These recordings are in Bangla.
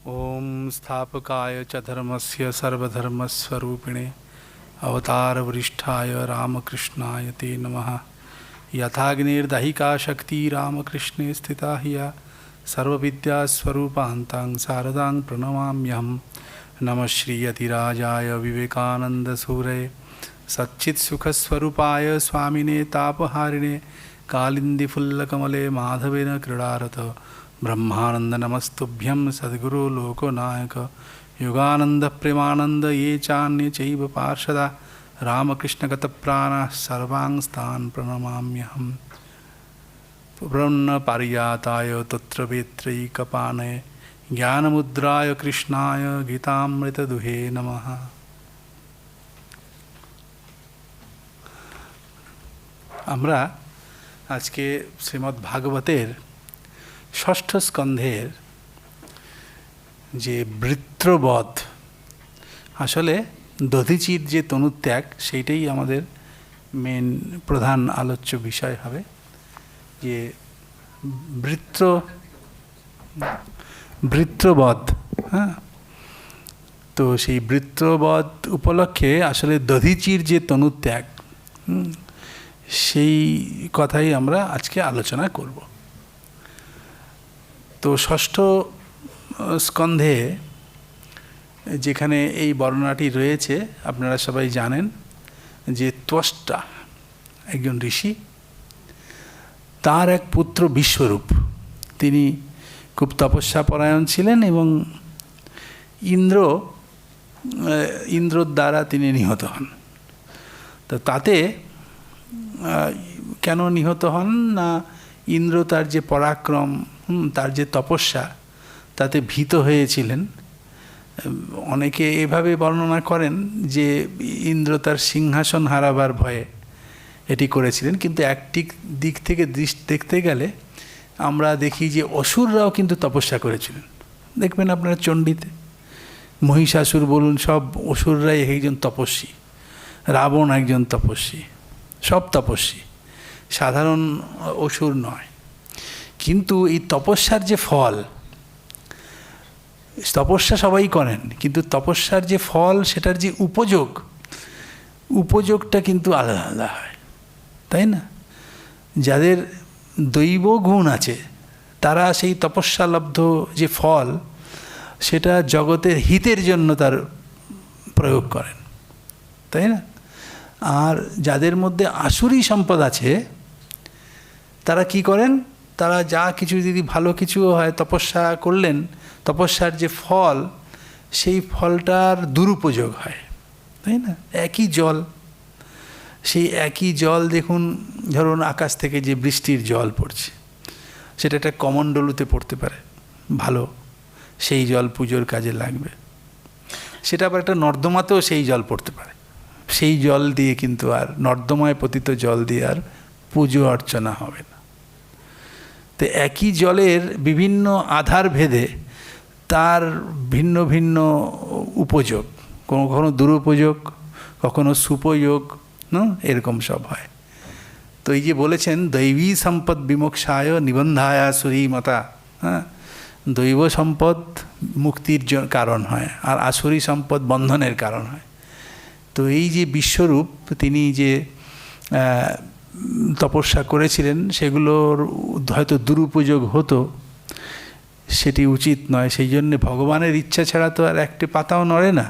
ओम स्थापकाय च धर्मस्य सर्वधर्मस्वरूपिणे अवतारवरिष्ठाय रामकृष्णाय ते नमः। यथाग्निर्दहिका शक्ति रामकृष्णे स्थिता हिया सर्वविद्यास्वरूपान्तां शारदां प्रणमाम्यहम्। नमः श्रीयतिराजाय विवेकानन्दसूरये सच्चित्सुखस्वरूपाय स्वामिने तापहारिणे कालिन्दीफुल्लकमले माधवेन क्रीडारत ब्रह्मानंद नमस्तुभ्यं सद्गुरु लोकनायक योगानंद प्रेमानंद ये चान्ये चैव पार्षदा रामकृष्णगतप्राणाः सर्वांस्तान् प्रणमाम्यहम्। ब्रह्मपारिजाताय तत्रवेत्रैकपाणये ज्ञानमुद्राय कृष्णाय गीतामृतदुहे नमः। আমরা আজকে শ্রীমদ্ ভাগবতের ষষ্ঠ স্কন্ধের যে বৃত্রবধ, আসলে দধিচির যে তনুত্যাগ, সেইটাই আমাদের মেন প্রধান আলোচ্য বিষয় হবে। যে বৃত্রবধ, হ্যাঁ, তো সেই বৃত্রবধ উপলক্ষে আসলে দধিচির যে তনুত্যাগ, সেই কথাই আমরা আজকে আলোচনা করব। তো ষষ্ঠ স্কন্ধে যেখানে এই বর্ণনাটি রয়েছে, আপনারা সবাই জানেন যে ত্বষ্টা একজন ঋষি, তার এক পুত্র বিশ্বরূপ, তিনি খুব তপস্যাপরায়ণ ছিলেন এবং ইন্দ্রর দ্বারা তিনি নিহত হন। তো তাতে কেন নিহত হন না, ইন্দ্র তার যে পরাক্রম, তার যে তপস্যা, তাতে ভীত হয়েছিলেন। অনেকে এভাবে বর্ণনা করেন যে ইন্দ্র তার সিংহাসন হারাবার ভয়ে এটি করেছিলেন, কিন্তু একটি দিক থেকে দেখতে গেলে আমরা দেখি যে অসুররাও কিন্তু তপস্যা করেছিলেন। দেখবেন আপনারা চণ্ডীতে মহিষাসুর বলুন, সব অসুররাই একজন তপস্বী, রাবণ একজন তপস্বী, সব তপস্বী, সাধারণ অসুর নয়। কিন্তু এই তপস্যার যে ফল, তপস্যা সবাই করেন, কিন্তু তপস্যার যে ফল, সেটার যে উপযোগটা কিন্তু আলাদা আলাদা হয়, তাই না? যাদের দৈব গুণ আছে, তারা সেই তপস্যালব্ধ যে ফল, সেটা জগতের হিতের জন্য তার প্রয়োগ করেন, তাই না? আর যাদের মধ্যে আসুরি সম্পদ আছে, তারা কি করেন, তারা যা কিছু যদি ভালো কিছু হয়, তপস্যা করলেন, তপস্যার যে ফল, সেই ফলটার দুরুপযোগ হয়, তাই না? একই জল, সেই একই জল দেখুন, ধরুন আকাশ থেকে যে বৃষ্টির জল পড়ছে, সেটা একটা কমণ্ডলুতে পড়তে পারে, ভালো, সেই জল পুজোর কাজে লাগবে। সেটা আবার একটা নর্দমাতেও সেই জল পড়তে পারে, সেই জল দিয়ে কিন্তু আর নর্দমায় পতিত জল দিয়ে আর পুজো অর্চনা হবে না। তো একই জলের বিভিন্ন আধার ভেদে তার ভিন্ন ভিন্ন উপযোগ, কখনো দুরুপযোগ, কখনো সুপযোগ, এরকম সব হয়। তো এই যে বলেছেন দৈবী সম্পদ বিমোক্ষায় নিবন্ধায় আসুরীমতা, হ্যাঁ, দৈব সম্পদ মুক্তির কারণ হয়, আর আসুরী সম্পদ বন্ধনের কারণ হয়। তো এই যে বিশ্বরূপ, তিনি যে তপস্যা করেছিলেন, সেগুলোর হয়তো দুরুপযোগ হতো, সেটি উচিত নয়। সেই জন্যে ভগবানের ইচ্ছা ছাড়া তো আর একটি পাতাও নড়ে না।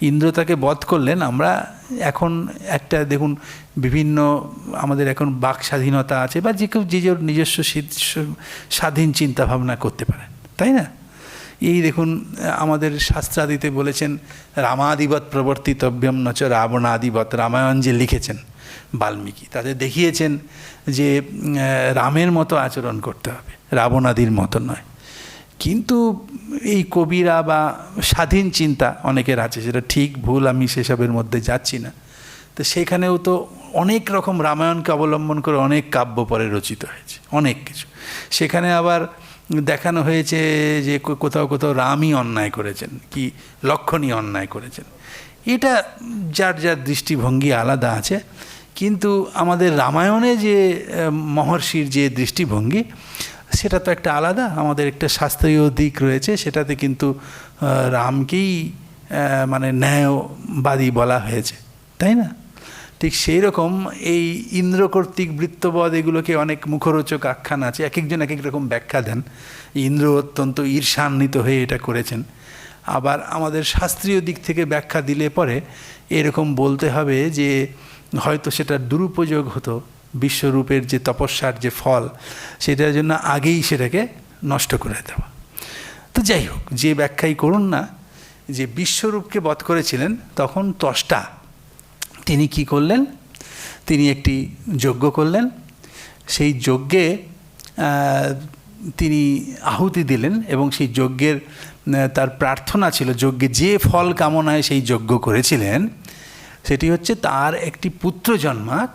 ইন্দ্র তাকে বধ করলেন। আমরা এখন একটা দেখুন, বিভিন্ন আমাদের এখন বাক স্বাধীনতা আছে, বা যে কেউ যে যার নিজস্ব স্বাধীন চিন্তাভাবনা করতে পারেন, তাই না? এই দেখুন, আমাদের শাস্ত্রাদিতে বলেছেন রামাদিবৎ প্রবর্তিতব্যম নচ রাবণাদিবৎ। রামায়ণ যে লিখেছেন বাল্মীকি, তাতে দেখিয়েছেন যে রামের মতো আচরণ করতে হবে, রাবণাদির মতো নয়। কিন্তু এই কবিরা বা স্বাধীন চিন্তা অনেকের আছে, সেটা ঠিক ভুল আমি সেসবের মধ্যে যাচ্ছি না। তো সেখানেও তো অনেক রকম রামায়ণকে অবলম্বন করে অনেক কাব্য পরে রচিত হয়েছে, অনেক কিছু। সেখানে আবার দেখানো হয়েছে যে কোথাও কোথাও রামই অন্যায় করেছেন, কি লক্ষণই অন্যায় করেছেন। এটা যার যার দৃষ্টিভঙ্গি আলাদা আছে, কিন্তু আমাদের রামায়ণে যে মহর্ষির যে দৃষ্টিভঙ্গি, সেটা তো একটা আলাদা, আমাদের একটা শাস্ত্রীয় দিক রয়েছে, সেটাতে কিন্তু রামকেই মানে ন্যায়বাদী বলা হয়েছে, তাই না? ঠিক সেই রকম এই ইন্দ্র কর্তৃক বৃত্তবধ এগুলোকে অনেক মুখরোচক আখ্যান আছে, এক একজন এক এক রকম ব্যাখ্যা দেন। ইন্দ্র অত্যন্ত ঈর্ষান্বিত হয়ে এটা করেছেন। আবার আমাদের শাস্ত্রীয় দিক থেকে ব্যাখ্যা দিলে পরে এরকম বলতে হবে যে হয়তো সেটার দুরুপযোগ হতো, বিশ্বরূপের যে তপস্যার যে ফল, সেটার জন্য আগেই সেটাকে নষ্ট করে দেওয়া। তো যাই হোক, যে ব্যাখ্যাই করুন না, যে বিশ্বরূপকে বধ করেছিলেন তখন ত্বষ্টা তিনি কি করলেন, তিনি একটি যজ্ঞ করলেন। সেই যজ্ঞে তিনি আহুতি দিলেন এবং সেই যজ্ঞের তার প্রার্থনা ছিল, যজ্ঞে যে ফল কামনায় সেই যজ্ঞ করেছিলেন সেটি হচ্ছে তার একটি পুত্র জন্মাক,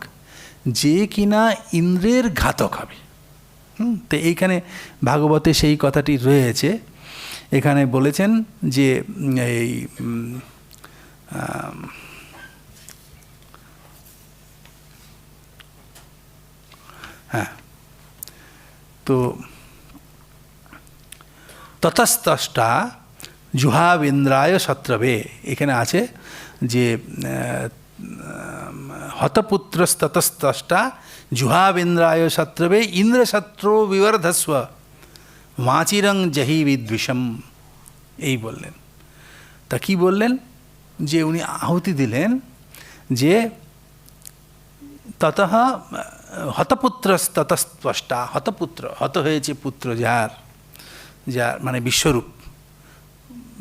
যে কিনা ইন্দ্রের ঘাতক হবে। তো এইখানে ভাগবতে সেই কথাটি রয়েছে। এখানে বলেছেন যে এই হ্যাঁ, তো ততস্তষ্টা জুহাবেন্দ্রায় শত্রবে, এখানে আছে যে হতপুত্রস্ততস্তষ্টা জুহাবেন্দ্রায় শত্রবে ইন্দ্রশত্রু বিবর্ধস্ব মাচিরং জহি বিদ্বিষম, এই বললেন। তা কি বললেন, যে উনি আহুতি দিলেন যে ততঃ হতপুত্রস্ততস্ত্বষ্টা, হতপুত্র, হত হয়েছে পুত্র যার, যার মানে বিশ্বরূপ,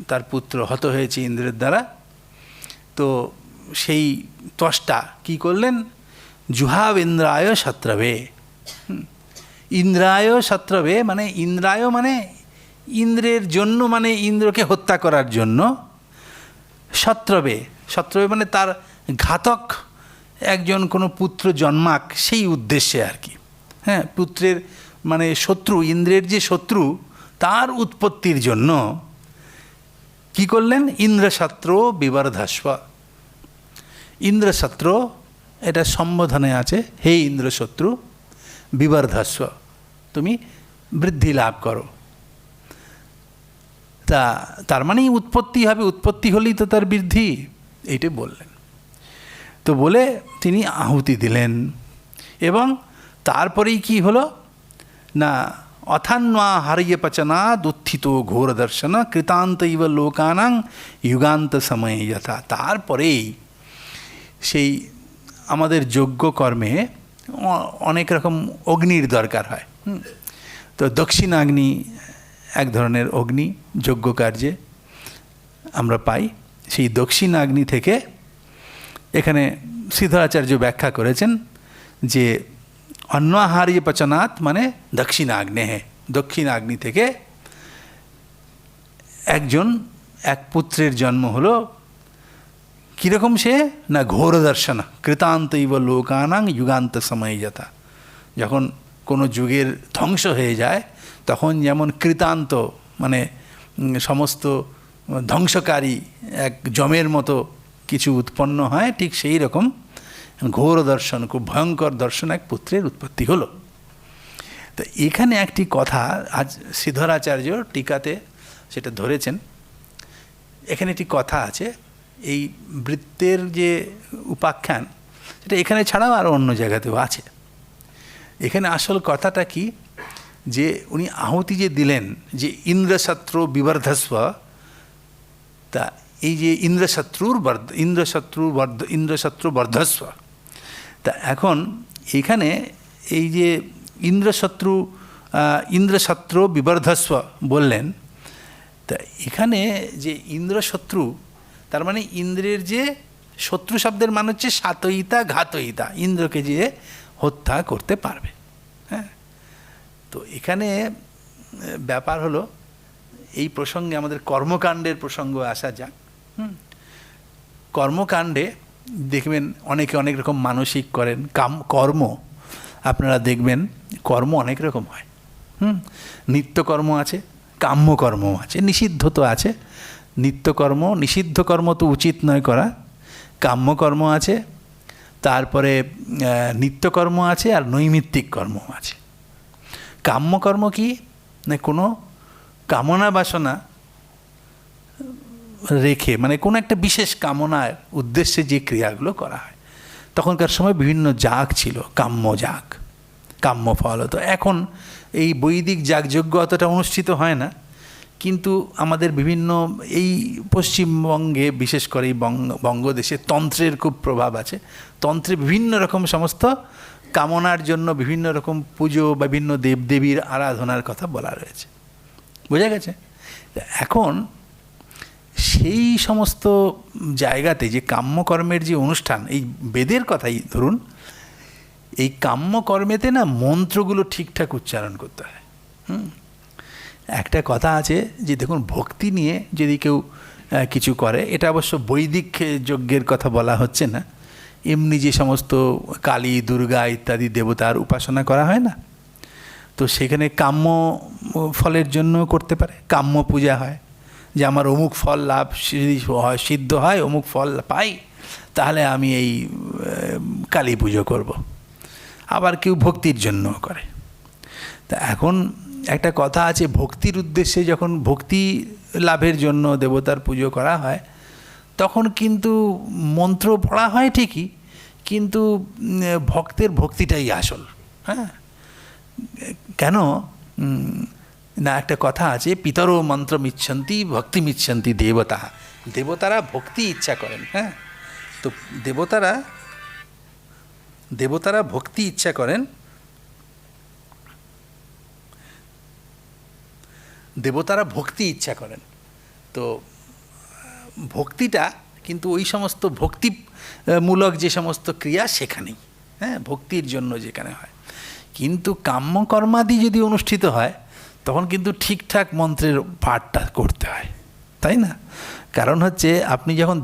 তার পুত্র হত হয়েছে ইন্দ্রের দ্বারা। তো সেই ত্বষ্টা কি করলেন, জুহাবেন্দ্রায় শত্রবে, ইন্দ্রায় শত্রবে মানে ইন্দ্রায় মানে ইন্দ্রের জন্য, মানে ইন্দ্রকে হত্যা করার জন্য, শত্রবে, শত্রবে মানে তার ঘাতক একজন কোনো পুত্র জন্মাক সেই উদ্দেশ্যে আর কি। হ্যাঁ, পুত্রের মানে শত্রু, ইন্দ্রের যে শত্রু তার উৎপত্তির জন্য কি করলেন, ইন্দ্রশত্রু বিবর্ধস্ব। ইন্দ্রশত্রু এটা সম্বোধনে আছে, হে ইন্দ্রশত্রু বিবর্ধস্ব, তুমি বৃদ্ধি লাভ করো। তা তার মানেই উৎপত্তি হবে, উৎপত্তি হলেই তো তার বৃদ্ধি, এইটাই বললেন। তো বলে তিনি আহুতি দিলেন এবং তারপরেই কি হলো না, অথান্বা হারিয়ে পচনা দুঃথিত ঘোর দর্শন কৃতান্ত ইব লোকানাং যুগান্ত সময়ে যথা। তারপরেই সেই আমাদের যজ্ঞ কর্মে অনেক রকম অগ্নির দরকার হয়। তো দক্ষিণাগ্নি এক ধরনের অগ্নি যজ্ঞ কার্যে আমরা পাই। সেই দক্ষিণাগ্নি থেকে এখানে শ্রীধরাচার্য ব্যাখ্যা করেছেন যে অন্নাহার্য পচনাৎ মানে দক্ষিণাগ্নেহে, দক্ষিণাগ্নি থেকে এক পুত্রের জন্ম হলো। কীরকম সে না, ঘোর দর্শন কৃতান্ত ইব লোকানাং যুগান্ত সময়ে যথা। যখন কোনো যুগের ধ্বংস হয়ে যায় তখন যেমন কৃতান্ত মানে সমস্ত ধ্বংসকারী এক যমের মতো কিছু উৎপন্ন হয়, ঠিক সেই রকম ঘোর দর্শন, খুব ভয়ঙ্কর দর্শন এক পুত্রের উৎপত্তি হলো। তো এখানে একটি কথা আজ শ্রীধরাচার্য টিকাতে সেটা ধরেছেন। এখানে একটি কথা আছে, এই বৃত্তের যে উপাখ্যান সেটা এখানে ছাড়াও আরও অন্য জায়গাতেও আছে। এখানে আসল কথাটা কি, যে উনি আহুতি যে দিলেন যে ইন্দ্রশত্রু বিবর্ধস্ব, তা এই যে ইন্দ্রশত্রু বর্ধস্ব, তা এখন এখানে এই যে ইন্দ্রশত্রু বিবর্ধস্ব বললেন, তা এখানে যে ইন্দ্রশত্রু তার মানে ইন্দ্রের যে শত্রু শব্দের মানে হচ্ছে সাতয়িতা ঘাতয়িতা, ইন্দ্রকে যে হত্যা করতে পারবে। হ্যাঁ, তো এখানে ব্যাপার হলো, এই প্রসঙ্গে আমাদের কর্মকাণ্ডের প্রসঙ্গ আসা যাক। কর্মকাণ্ডে দেখবেন অনেকে অনেক রকম মানসিক করেন, কর্ম আপনারা দেখবেন কর্ম অনেক রকম হয়। নিত্যকর্ম আছে, কাম্যকর্ম আছে, নিষিদ্ধ তো আছে। নিত্যকর্ম, নিষিদ্ধ কর্ম তো উচিত নয় করা, কাম্যকর্ম আছে, তারপরে নিত্যকর্ম আছে, আর নৈমিত্তিক কর্ম আছে। কাম্যকর্ম কি না কোনো কামনা বাসনা রেখে, মানে কোনো একটা বিশেষ কামনার উদ্দেশ্যে যে ক্রিয়াগুলো করা হয়। তখনকার সময় বিভিন্ন যাগ ছিল, কাম্য যাগ, কাম্য ফল হতো। এখন এই বৈদিক যাগযজ্ঞ অতটা অনুষ্ঠিত হয় না, কিন্তু আমাদের বিভিন্ন এই পশ্চিমবঙ্গে বিশেষ করে এই বঙ্গদেশে তন্ত্রের খুব প্রভাব আছে। তন্ত্রে বিভিন্ন রকম সমস্ত কামনার জন্য বিভিন্ন রকম পুজো, বিভিন্ন দেবদেবীর আরাধনার কথা বলা রয়েছে, বোঝা গেছে? এখন সেই সমস্ত জায়গাতে যে কাম্যকর্মের যে অনুষ্ঠান, এই বেদের কথাই ধরুন, এই কাম্যকর্মেতে না মন্ত্রগুলো ঠিকঠাক উচ্চারণ করতে হয়। একটা কথা আছে যে দেখুন, ভক্তি নিয়ে যদি কেউ কিছু করে, এটা অবশ্য বৈদিক যজ্ঞের কথা বলা হচ্ছে না, এমনি যে সমস্ত কালী, দুর্গা ইত্যাদি দেবতার উপাসনা করা হয় না, তো সেখানে কাম্য ফলের জন্য করতে পারে। কাম্য পূজা হয় যে আমার অমুক ফল লাভ হয়, সিদ্ধ হয়, অমুক ফল পাই, তাহলে আমি এই কালী পুজো করব। আবার কেউ ভক্তির জন্য করে। তা এখন একটা কথা আছে, ভক্তির উদ্দেশ্যে যখন ভক্তি লাভের জন্য দেবতার পুজো করা হয়, তখন কিন্তু মন্ত্র পড়া হয় ঠিকই, কিন্তু ভক্তের ভক্তিটাই আসল। হ্যাঁ, কেন না, একটা কথা আছে, পিতরো মন্ত্র মিচ্ছন্তি ভক্তি মিচ্ছন্তি দেবতা। দেবতারা ভক্তি ইচ্ছা করেন। হ্যাঁ, তো দেবতারা ভক্তি ইচ্ছা করেন, দেবতারা ভক্তি ইচ্ছা করেন। তো ভক্তিটা কিন্তু ওই সমস্ত ভক্তিমূলক যে সমস্ত ক্রিয়া সেখানেই, হ্যাঁ, ভক্তির জন্য যেখানে হয়। কিন্তু কাম্যকর্মাদি যদি অনুষ্ঠিত হয়, তখন কিন্তু ঠিকঠাক মন্ত্রের পাঠটা করতে হয়, তাই না? কারণ হচ্ছে আপনি যখন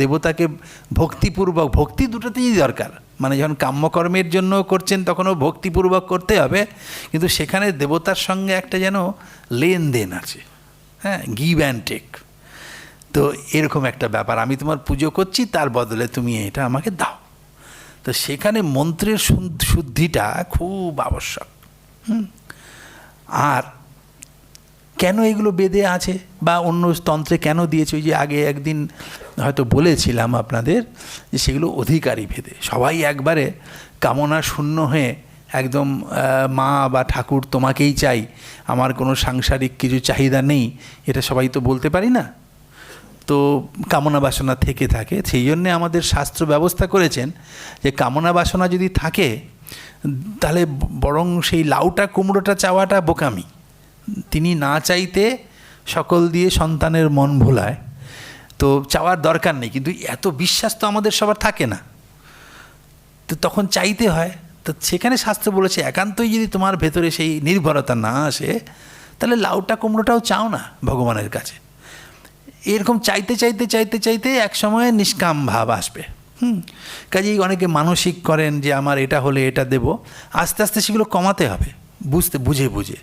দেবতাকে ভক্তিপূর্বক, ভক্তি দুটোতেই দরকার, মানে যখন কাম্যকর্মের জন্য করছেন তখনও ভক্তিপূর্বক করতে হবে, কিন্তু সেখানে দেবতার সঙ্গে একটা যেন লেনদেন আছে, হ্যাঁ, গিভ অ্যান্ড টেক। তো এরকম একটা ব্যাপার, আমি তোমার পুজো করছি, তার বদলে তুমি এটা আমাকে দাও। তো সেখানে মন্ত্রের শুদ্ধিটা খুব আবশ্যক। আর কেন এগুলো বেদে আছে বা অন্য তন্ত্রে কেন দিয়েছে, ওই যে আগে একদিন হয়তো বলেছিলাম আপনাদের যে সেগুলো অধিকারী ভেদে। সবাই একবারে কামনা শূন্য হয়ে একদম মা বা ঠাকুর তোমাকেই চাই, আমার কোনো সাংসারিক কিছু চাহিদা নেই, এটা সবাই তো বলতে পারি না। তো কামনা বাসনা থেকে থাকে, সেই জন্যে আমাদের শাস্ত্র ব্যবস্থা করেছেন যে কামনা বাসনা যদি থাকে, তাহলে বরং সেই লাউটা কুমড়োটা চাওয়াটা বোকামি। তিনি না চাইতে সকল দিয়ে সন্তানের মন ভোলায়, তো চাওয়ার দরকার নেই। কিন্তু এত বিশ্বাস তো আমাদের সবার থাকে না, তো তখন চাইতে হয়। তো সেখানে শাস্ত্র বলেছে, একান্তই যদি তোমার ভেতরে সেই নির্ভরতা না আসে, তাহলে লাউটা কুমড়োটাও চাও না ভগবানের কাছে। এরকম চাইতে চাইতে চাইতে চাইতে এক সময় নিষ্কাম ভাব আসবে। কাজেই অনেকে মানসিক করেন যে আমার এটা হলে এটা দেব, আস্তে আস্তে সেগুলো কমাতে হবে, বুঝে বুঝে।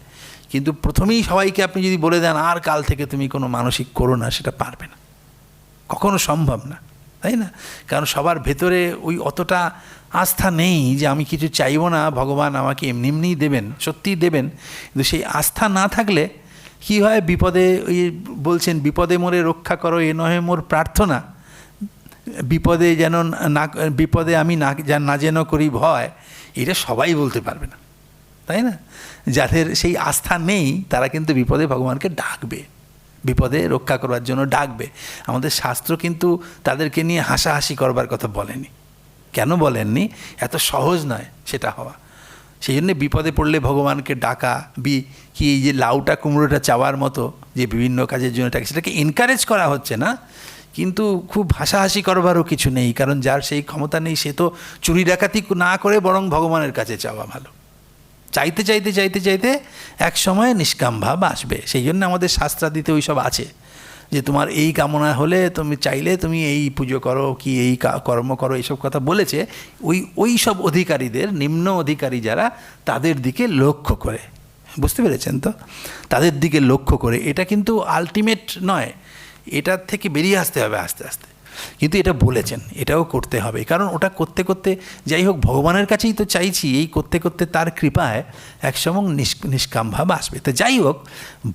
কিন্তু প্রথমেই সবাইকে আপনি যদি বলে দেন আর কাল থেকে তুমি কোনো মানসিক করো না, সেটা পারবে না, কখনো সম্ভব না, তাই না? কারণ সবার ভেতরে ওই অতটা আস্থা নেই যে আমি কিছু চাইব না, ভগবান আমাকে এমনি এমনিই দেবেন, সত্যিই দেবেন। কিন্তু সেই আস্থা না থাকলে কী হয়, বিপদে, ওই বলছেন বিপদে মোরে রক্ষা করো, এ নহে মোর প্রার্থনা। বিপদে যেন না, বিপদে আমি না যেন করি ভয়, এটা সবাই বলতে পারবে না, তাই না? যাদের সেই আস্থা নেই তারা কিন্তু বিপদে ভগবানকে ডাকবে, বিপদে রক্ষা করার জন্য ডাকবে। আমাদের শাস্ত্র কিন্তু তাদেরকে নিয়ে হাসাহাসি করবার কথা বলেনি। কেন বলেননি? এত সহজ নয় সেটা হওয়া। সেই জন্যে বিপদে পড়লে ভগবানকে ডাকা, কি এই যে লাউটা কুমড়োটা চাওয়ার মতো যে বিভিন্ন কাজের জন্য ডাকে, সেটাকে এনকারেজ করা হচ্ছে না, কিন্তু খুব হাসাহাসি করবারও কিছু নেই। কারণ যার সেই ক্ষমতা নেই সে তো চুরি ডাকাতি না করে বরং ভগবানের কাছে চাওয়া ভালো। চাইতে চাইতে চাইতে চাইতে এক সময় নিষ্কাম ভাব আসবে। সেই জন্য আমাদের শাস্ত্রাদিতে ওই সব আছে যে তোমার এই কামনা হলে তুমি চাইলে তুমি এই পুজো করো, কি এই কর্ম করো, এইসব কথা বলেছে ওই সব অধিকারীদের, নিম্ন অধিকারী যারা, তাদের দিকে লক্ষ্য করে। বুঝতে পেরেছেন তো? তাদের দিকে লক্ষ্য করে। এটা কিন্তু আলটিমেট নয়, এটার থেকে বেরিয়ে আসতে হবে আস্তে আস্তে। কিন্তু এটা বলেছেন, এটাও করতে হবে, কারণ ওটা করতে করতে যাই হোক ভগবানের কাছেই তো চাইছি, এই করতে করতে তার কৃপায় একসময় নিষ্কাম ভাব আসবে। তো যাই হোক,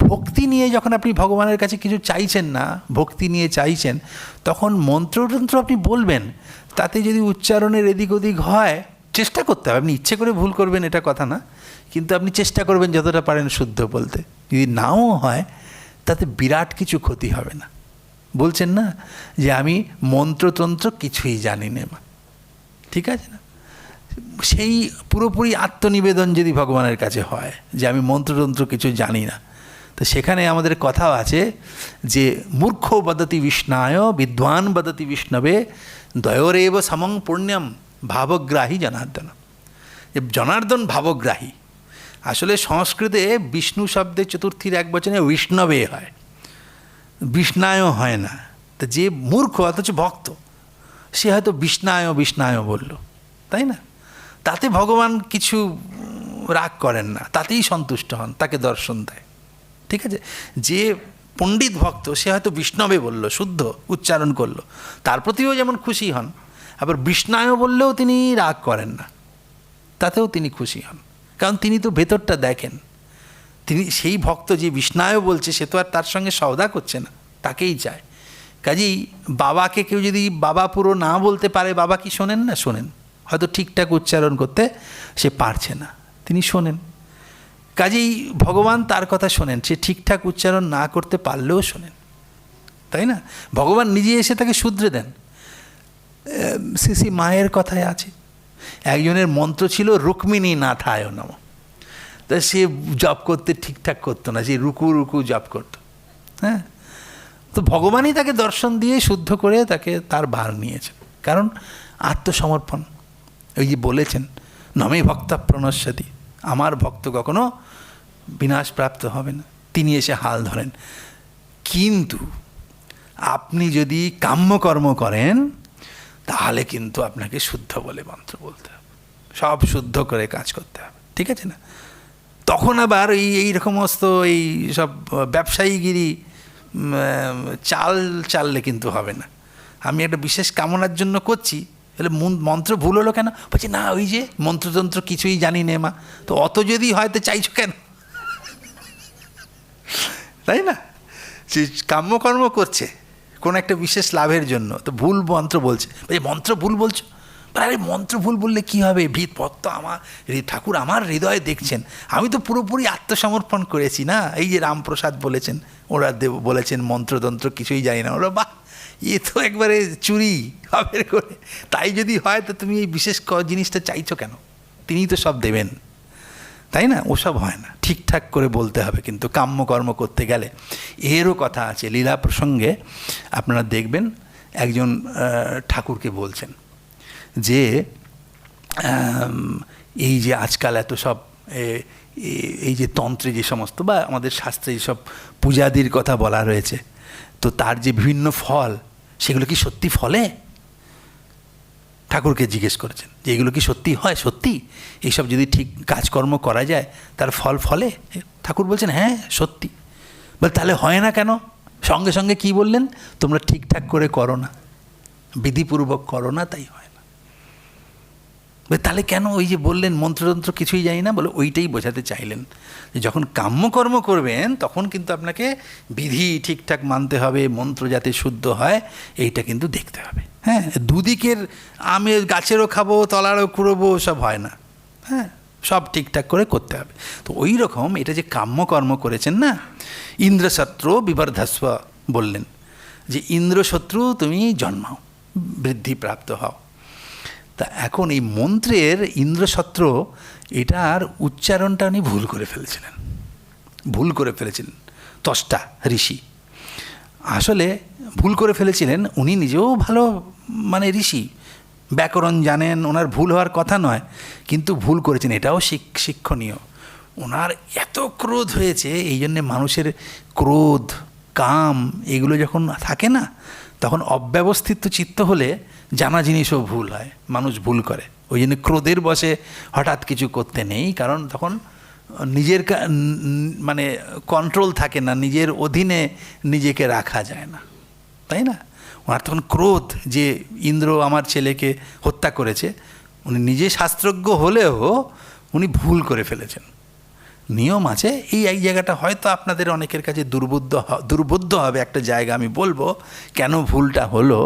ভক্তি নিয়ে যখন আপনি ভগবানের কাছে কিছু চাইছেন না, ভক্তি নিয়ে চাইছেন, তখন মন্ত্রতন্ত্র আপনি বলবেন, তাতে যদি উচ্চারণের এদিক ওদিক হয় চেষ্টা করতে হবে। আপনি ইচ্ছে করে ভুল করবেন এটা কথা না, কিন্তু আপনি চেষ্টা করবেন যতটা পারেন শুদ্ধ বলতে। যদি নাও হয় তাতে বিরাট কিছু ক্ষতি হবে না। বলছেন না যে আমি মন্ত্রতন্ত্র কিছুই জানি না, ঠিক আছে না, সেই পুরোপুরি আত্মনিবেদন যদি ভগবানের কাছে হয় যে আমি মন্ত্রতন্ত্র কিছু জানি না, তো সেখানে আমাদের কথাও আছে যে মূর্খ বদতি বিষ্ণায় বিদ্বান বদতি বিষ্ণবে দ্বয়োরেব সমং পুণ্যম ভাবগ্রাহী জনার্দন। যে জনার্দন ভাবগ্রাহী, আসলে সংস্কৃতে বিষ্ণু শব্দের চতুর্থীর এক বচনে বিষ্ণবে হয়, বিষ্ণায় হয় না। তো যে মূর্খ অথচ ভক্ত, সে হয়তো বিষ্ণায় বিষ্ণায় বলল, তাই না, তাতে ভগবান কিছু রাগ করেন না, তাতেই সন্তুষ্ট হন, তাকে দর্শন দেয়, ঠিক আছে। যে পণ্ডিত ভক্ত সে হয়তো বিষ্ণবে বলল, শুদ্ধ উচ্চারণ করলো, তার প্রতিও যেমন খুশি হন, আবার বিষ্ণায় বললেও তিনি রাগ করেন না, তাতেও তিনি খুশি হন, কারণ তিনি তো ভেতরটা দেখেন। তিনি সেই ভক্ত যে বিষ্ণায় বলছে সে তো আর তার সঙ্গে সওদা করছে না, তাকেই চায়। কাজেই বাবাকে কেউ যদি বাবা পুরো না বলতে পারে, বাবা কি শোনেন না? শোনেন, হয়তো ঠিকঠাক উচ্চারণ করতে সে পারছে না, তিনি শোনেন। কাজেই ভগবান তার কথা শোনেন, সে ঠিকঠাক উচ্চারণ না করতে পারলেও শোনেন, তাই না। ভগবান নিজে এসে তাকে শুধরে দেন। শ্রী মায়ের কথায় আছে, একজনের মন্ত্র ছিল রুক্মিণী নাথায় নম, তা সে জপ করতে ঠিকঠাক করতো না, সে রুকু রুকু জপ করতো, হ্যাঁ। তো ভগবানই তাকে দর্শন দিয়ে শুদ্ধ করে তাকে তার ভার নিয়েছেন, কারণ আত্মসমর্পণ। ওই যে বলেছেন নমে ভক্তা প্রণশ্যতি, আমার ভক্ত কখনো বিনাশপ্রাপ্ত হবে না, তিনি এসে হাল ধরেন। কিন্তু আপনি যদি কাম্যকর্ম করেন তাহলে কিন্তু আপনাকে শুদ্ধ বলে মন্ত্র বলতে হবে, সব শুদ্ধ করে কাজ করতে হবে, ঠিক আছে না। তখন আবার এই রকমস্ত এই সব ব্যবসায়ীগিরি চাললে কিন্তু হবে না। আমি একটা বিশেষ কামনার জন্য করছি, তাহলে মন্ত্র ভুল হলো কেন? বলছি না, ওই যে মন্ত্রতন্ত্র কিছুই জানি নে মা, তো অত যদি হয়তো চাইছো কেন, তাই না। সে কাম্যকর্ম করছে কোনো একটা বিশেষ লাভের জন্য, তো ভুল মন্ত্র বলছে, বলছে মন্ত্র ভুল বলছো। আরে মন্ত্র ভুল বললে কী হবে, পত্র আমার ঠাকুর আমার হৃদয়ে দেখছেন, আমি তো পুরোপুরি আত্মসমর্পণ করেছি না। এই যে রামপ্রসাদ বলেছেন, ওরা বলেছেন মন্ত্রতন্ত্র কিছুই জানি না, ওরা বাহ এ তো একবারে চুরি হবে করে, তাই যদি হয় তো তুমি এই বিশেষ জিনিসটা চাইছো কেন, তিনিই তো সব দেবেন, তাই না। ওসব হয় না, ঠিকঠাক করে বলতে হবে। কিন্তু কাম্যকর্ম করতে গেলে এরও কথা আছে। লীলা প্রসঙ্গে আপনারা দেখবেন একজন ঠাকুরকে বলছেন যে এই যে আজকাল এত সব এই যে তন্ত্রে যে সমস্ত বা আমাদের শাস্ত্রে যেসব পূজাদির কথা বলা রয়েছে, তো তার যে বিভিন্ন ফল, সেগুলো কি সত্যি ফলে? ঠাকুরকে জিজ্ঞেস করেছেন যে এগুলো কি সত্যি হয়, সত্যি এইসব যদি ঠিক কাজকর্ম করা যায় তার ফল ফলে? ঠাকুর বলছেন হ্যাঁ সত্যি। বল তাহলে হয় না কেন? সঙ্গে সঙ্গে কি বললেন? তোমরা ঠিকঠাক করে করো না, বিধিপূর্বক করো না, তাই হয় না। তাহলে কেন? ওই যে বললেন মন্ত্রতন্ত্র কিছুই জানি না, বলে ওইটাই বোঝাতে চাইলেন যে যখন কাম্যকর্ম করবেন তখন কিন্তু আপনাকে বিধি ঠিকঠাক মানতে হবে, মন্ত্র যাতে শুদ্ধ হয় এইটা কিন্তু দেখতে হবে। হ্যাঁ, দুদিকের আমের গাছেরও খাবো তলারও কুড়বো সব হয় না, হ্যাঁ, সব ঠিকঠাক করে করতে হবে। তো ওই রকম এটা যে কাম্যকর্ম করেছেন না, ইন্দ্রশত্রু বিবর্ধস্ব বললেন যে ইন্দ্রশত্রু তুমি জন্মাও, বৃদ্ধিপ্রাপ্ত হও। তা এখন এই মন্ত্রের ইন্দ্রশত্রু এটার উচ্চারণটা উনি ভুল করে ফেলেছিলেন, ত্বষ্টা ঋষি আসলে ভুল করে ফেলেছিলেন। উনি নিজেও ভালো মানে ঋষি, ব্যাকরণ জানেন, ওনার ভুল হওয়ার কথা নয়, কিন্তু ভুল করেছেন, এটাও শিক্ষণীয়। ওনার এত ক্রোধ হয়েছে, এই জন্যে মানুষের ক্রোধ কাম এগুলো যখন থাকে না, তখন অব্যবস্থিত চিত্ত হলে জানা জিনিসও ভুল হয়, মানুষ ভুল করে। ওই জন্য ক্রোধের বশে হঠাৎ কিছু করতে নেই, কারণ তখন নিজের মানে কন্ট্রোল থাকে না, নিজের অধীনে নিজেকে রাখা যায় না, তাই না। ওনার তখন ক্রোধ যে ইন্দ্র আমার ছেলেকে হত্যা করেছে। উনি নিজে শাস্ত্রজ্ঞ হলেও উনি ভুল করে ফেলেছেন। নিয়ম আছে, এই জায়গাটা হয়তো আপনাদের অনেকের কাছে দুর্বোধ্য হবে একটা জায়গা, আমি বলবো কেন ভুলটা হলো।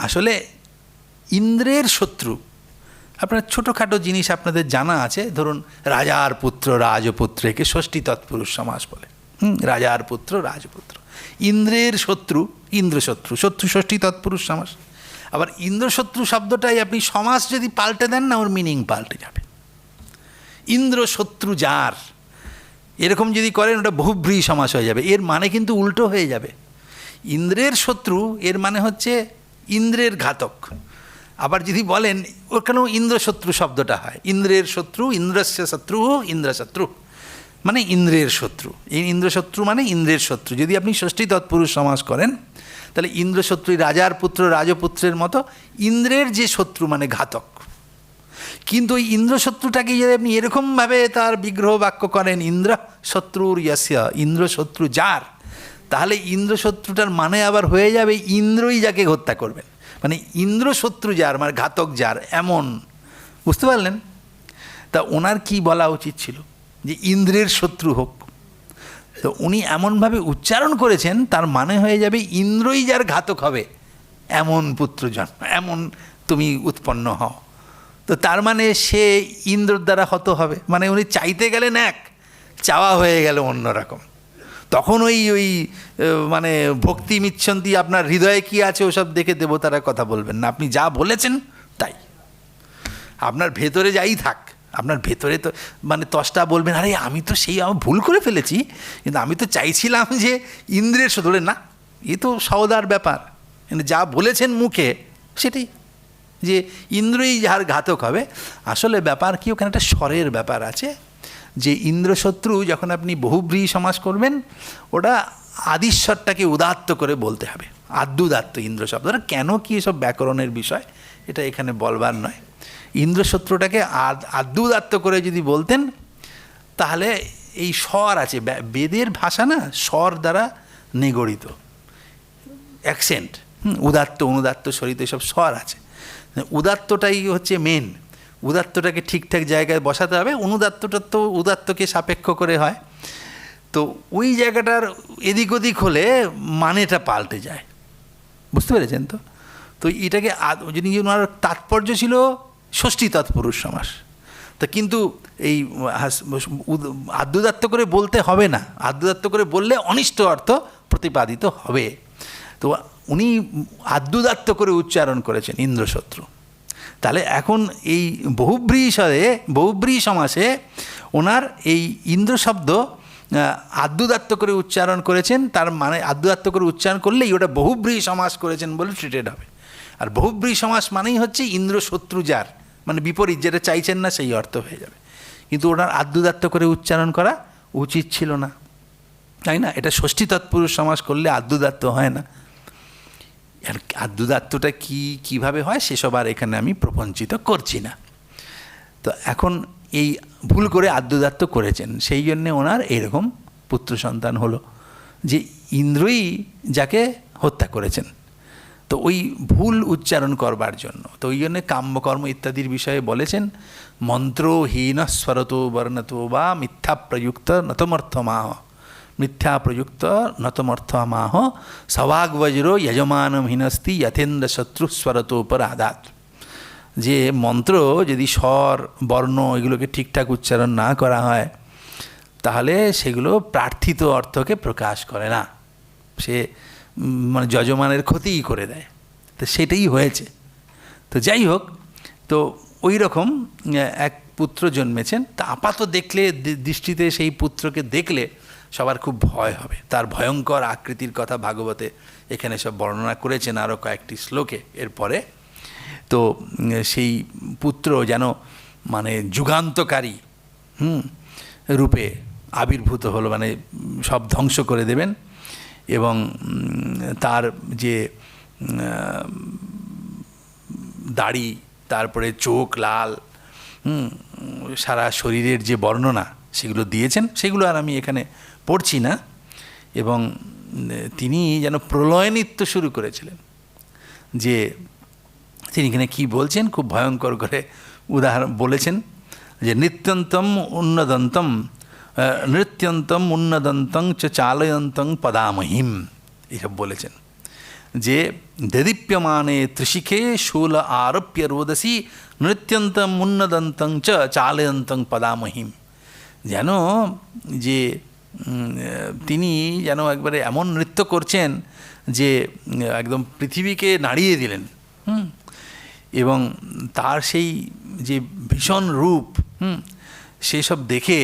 আসলে ইন্দ্রের শত্রু, আপনার ছোটোখাটো জিনিস আপনাদের জানা আছে, ধরুন রাজার পুত্র রাজপুত্র, একে ষষ্ঠী তৎপুরুষ সমাস বলে। রাজার পুত্র রাজপুত্র। ইন্দ্রের শত্রু ইন্দ্রশত্রু, শত্রু ষষ্ঠী তৎপুরুষ সমাস। আবার ইন্দ্রশত্রু শব্দটাই আপনি সমাস যদি পাল্টে দেন না, ওর মিনিং পাল্টে যাবে। ইন্দ্র শত্রু যার, এরকম যদি করেন ওটা বহুব্রীহি সমাস হয়ে যাবে। এর মানে কিন্তু উল্টো হয়ে যাবে। ইন্দ্রের শত্রু এর মানে হচ্ছে ইন্দ্রের ঘাতক। আবার যদি বলেন ওখানেও ইন্দ্রশত্রু শব্দটা হয়, ইন্দ্রের শত্রু, ইন্দ্রস্য শত্রু, ইন্দ্রশত্রু মানে ইন্দ্রের শত্রু। এই ইন্দ্রশত্রু মানে ইন্দ্রের শত্রু। যদি আপনি ষষ্ঠী তৎপুরুষ সমাস করেন তাহলে ইন্দ্রশত্রু রাজার পুত্র রাজপুত্রের মতো ইন্দ্রের যে শত্রু মানে ঘাতক। কিন্তু ওই ইন্দ্রশত্রুটাকে যদি আপনি এরকমভাবে তার বিগ্রহ বাক্য করেন, ইন্দ্র শত্রুর ইয়স্য, ইন্দ্রশত্রু যার, তাহলে ইন্দ্রশত্রুটার মানে আবার হয়ে যাবে ইন্দ্রই যাকে হত্যা করবেন, মানে ইন্দ্রশত্রু যার মানে ঘাতক যার, এমন। বুঝতে পারলেন? তা ওনার কি বলা উচিত ছিল যে ইন্দ্রের শত্রু হোক। তো উনি এমনভাবে উচ্চারণ করেছেন তার মানে হয়ে যাবে ইন্দ্রই যার ঘাতক হবে, এমন পুত্র জন্ম, এমন তুমি উৎপন্ন হও। তো তার মানে সে ইন্দ্রর দ্বারা হত হবে, মানে উনি চাইতে গেলেন এক, চাওয়া হয়ে গেল অন্যরকম। তখন ওই মানে ভক্তি মিচ্ছন্তি, আপনার হৃদয়ে কী আছে ওসব দেখে দেবতারা কথা বলবেন না, আপনি যা বলেছেন তাই। আপনার ভেতরে যাই থাক, আপনার ভেতরে তো মানে তষ্টা বলবেন, আরে আমি তো সেই আমি ভুল করে ফেলেছি, কিন্তু আমি তো চাইছিলাম যে ইন্দ্রের শত্রু না, এ তো সওদার ব্যাপার। কিন্তু যা বলেছেন মুখে সেটাই, যে ইন্দ্রই যার ঘাতক হবে। আসলে ব্যাপার কি, ওখানে একটা স্বরের ব্যাপার আছে, যে ইন্দ্রশত্রু যখন আপনি বহুব্রীহি সমাস করবেন ওটা আদিস্বরটাকে উদাত্ত করে বলতে হবে, আদ্যুদাত্ত ইন্দ্র শব্দটা। কেন কি এসব ব্যাকরণের বিষয়, এটা এখানে বলবার নয়। ইন্দ্রশত্রুটাকে আদ্যুদাত্ত করে যদি বলতেন তাহলে এই স্বর আছে, বেদের ভাষা না স্বর দ্বারা নিগড়িত, অ্যাকসেন্ট, উদাত্ত অনুদাত্ত স্বরিত এসব স্বর আছে। উদাত্তটাই হচ্ছে মেন, উদাত্তটাকে ঠিকঠাক জায়গায় বসাতে হবে। অনুদাত্তটা তো উদাত্তকে সাপেক্ষ করে হয়, তো ওই জায়গাটার এদিক ওদিক হলে মানেটা পাল্টে যায়। বুঝতে পেরেছেন তো? তো এটাকে যদি ওনার তাৎপর্য ছিল ষষ্ঠী তৎপুরুষ সমাস, তা কিন্তু এই আদ্যুদাত্ত করে বলতে হবে না, আদ্যুদাত্ত করে বললে অনিষ্ট অর্থ প্রতিপাদিত হবে। তো উনি আদ্যুদাত্ত করে উচ্চারণ করেছেন ইন্দ্রশত্রু। তাহলে এখন এই বহুব্রীহি সমাসে ওনার এই ইন্দ্র শব্দ আদ্যুদাত্ত করে উচ্চারণ করেছেন, তার মানে আদ্যুদাত্ত করে উচ্চারণ করলেই ওটা বহুব্রীহি সমাস করেছেন বলে ট্রিটেড হবে। আর বহুব্রীহি সমাস মানেই হচ্ছে ইন্দ্র শত্রু যার, মানে বিপরীত, যেটা চাইছেন না সেই অর্থ হয়ে যাবে। কিন্তু ওনার আদ্যুদাত্ত করে উচ্চারণ করা উচিত ছিল না, তাই না? এটা ষষ্ঠী তৎপুরুষ সমাস করলে আদ্যুদাত্ত হয় না। আর আদ্যুদাত্তটা কীভাবে হয় সেসব আর এখানে আমি প্রপঞ্চিত করছি না। তো এখন এই ভুল করে আদ্যুদাত্ত করেছেন, সেই জন্যে ওনার এইরকম পুত্র সন্তান হলো, যে ইন্দ্রই যাকে হত্যা করেছেন। তো ওই ভুল উচ্চারণ করবার জন্য, তো ওই জন্যে কাম্যকর্ম ইত্যাদির বিষয়ে বলেছেন, মন্ত্রহীন স্বরত বর্ণত বা মিথ্যা প্রযুক্ত নতমর্থমাহ, মিথ্যা প্রযুক্ত নতমর্থমাহ সবাগ্বজ্র যজমানম হিনস্তি যথেন্দ্র শত্রু স্বরতোপরাধাত। যে মন্ত্র যদি স্বর বর্ণ এগুলোকে ঠিকঠাক উচ্চারণ না করা হয় তাহলে সেগুলো প্রার্থিত অর্থকে প্রকাশ করে না, সে মানে যজমানের ক্ষতিই করে দেয়। তো সেটাই হয়েছে। তো যাই হোক, তো ওই রকম এক পুত্র জন্মেছেন। তা আপাত দেখলে দৃষ্টিতে সেই পুত্রকে দেখলে সবার খুব ভয় হবে। তার ভয়ঙ্কর আকৃতির কথা ভাগবতে এখানে সব বর্ণনা করেছেন আরও কয়েকটি শ্লোকে এরপরে। তো সেই পুত্র যেন মানে যুগান্তকারী রূপে আবির্ভূত হলো, মানে সব ধ্বংস করে দেবেন। এবং তার যে দাড়ি, তারপরে চোখ লাল, সারা শরীরের যে বর্ণনা সেগুলো দিয়েছেন, সেগুলো আর আমি এখানে পড়ছি না। এবং তিনি যেন প্রলয় নৃত্য শুরু করেছিলেন। যে তিনি এখানে কী বলছেন, খুব ভয়ঙ্কর করে উদাহরণ বলেছেন যে নৃত্যন্তম উন্নদন্তং চ চালয়ন্তং পদামহিম, এইসব বলেছেন। যে দদীপ্যমানে ত্রিশিখে শূল আরোপ্য রোদসি নৃত্যন্তম উন্নদন্তং চ চালয়ন্তং পদামহিম। যেন যে তিনি যেন একবারে এমন নৃত্য করছেন যে একদম পৃথিবীকে নাড়িয়ে দিলেন। এবং তার সেই যে ভীষণ রূপ, সেসব দেখে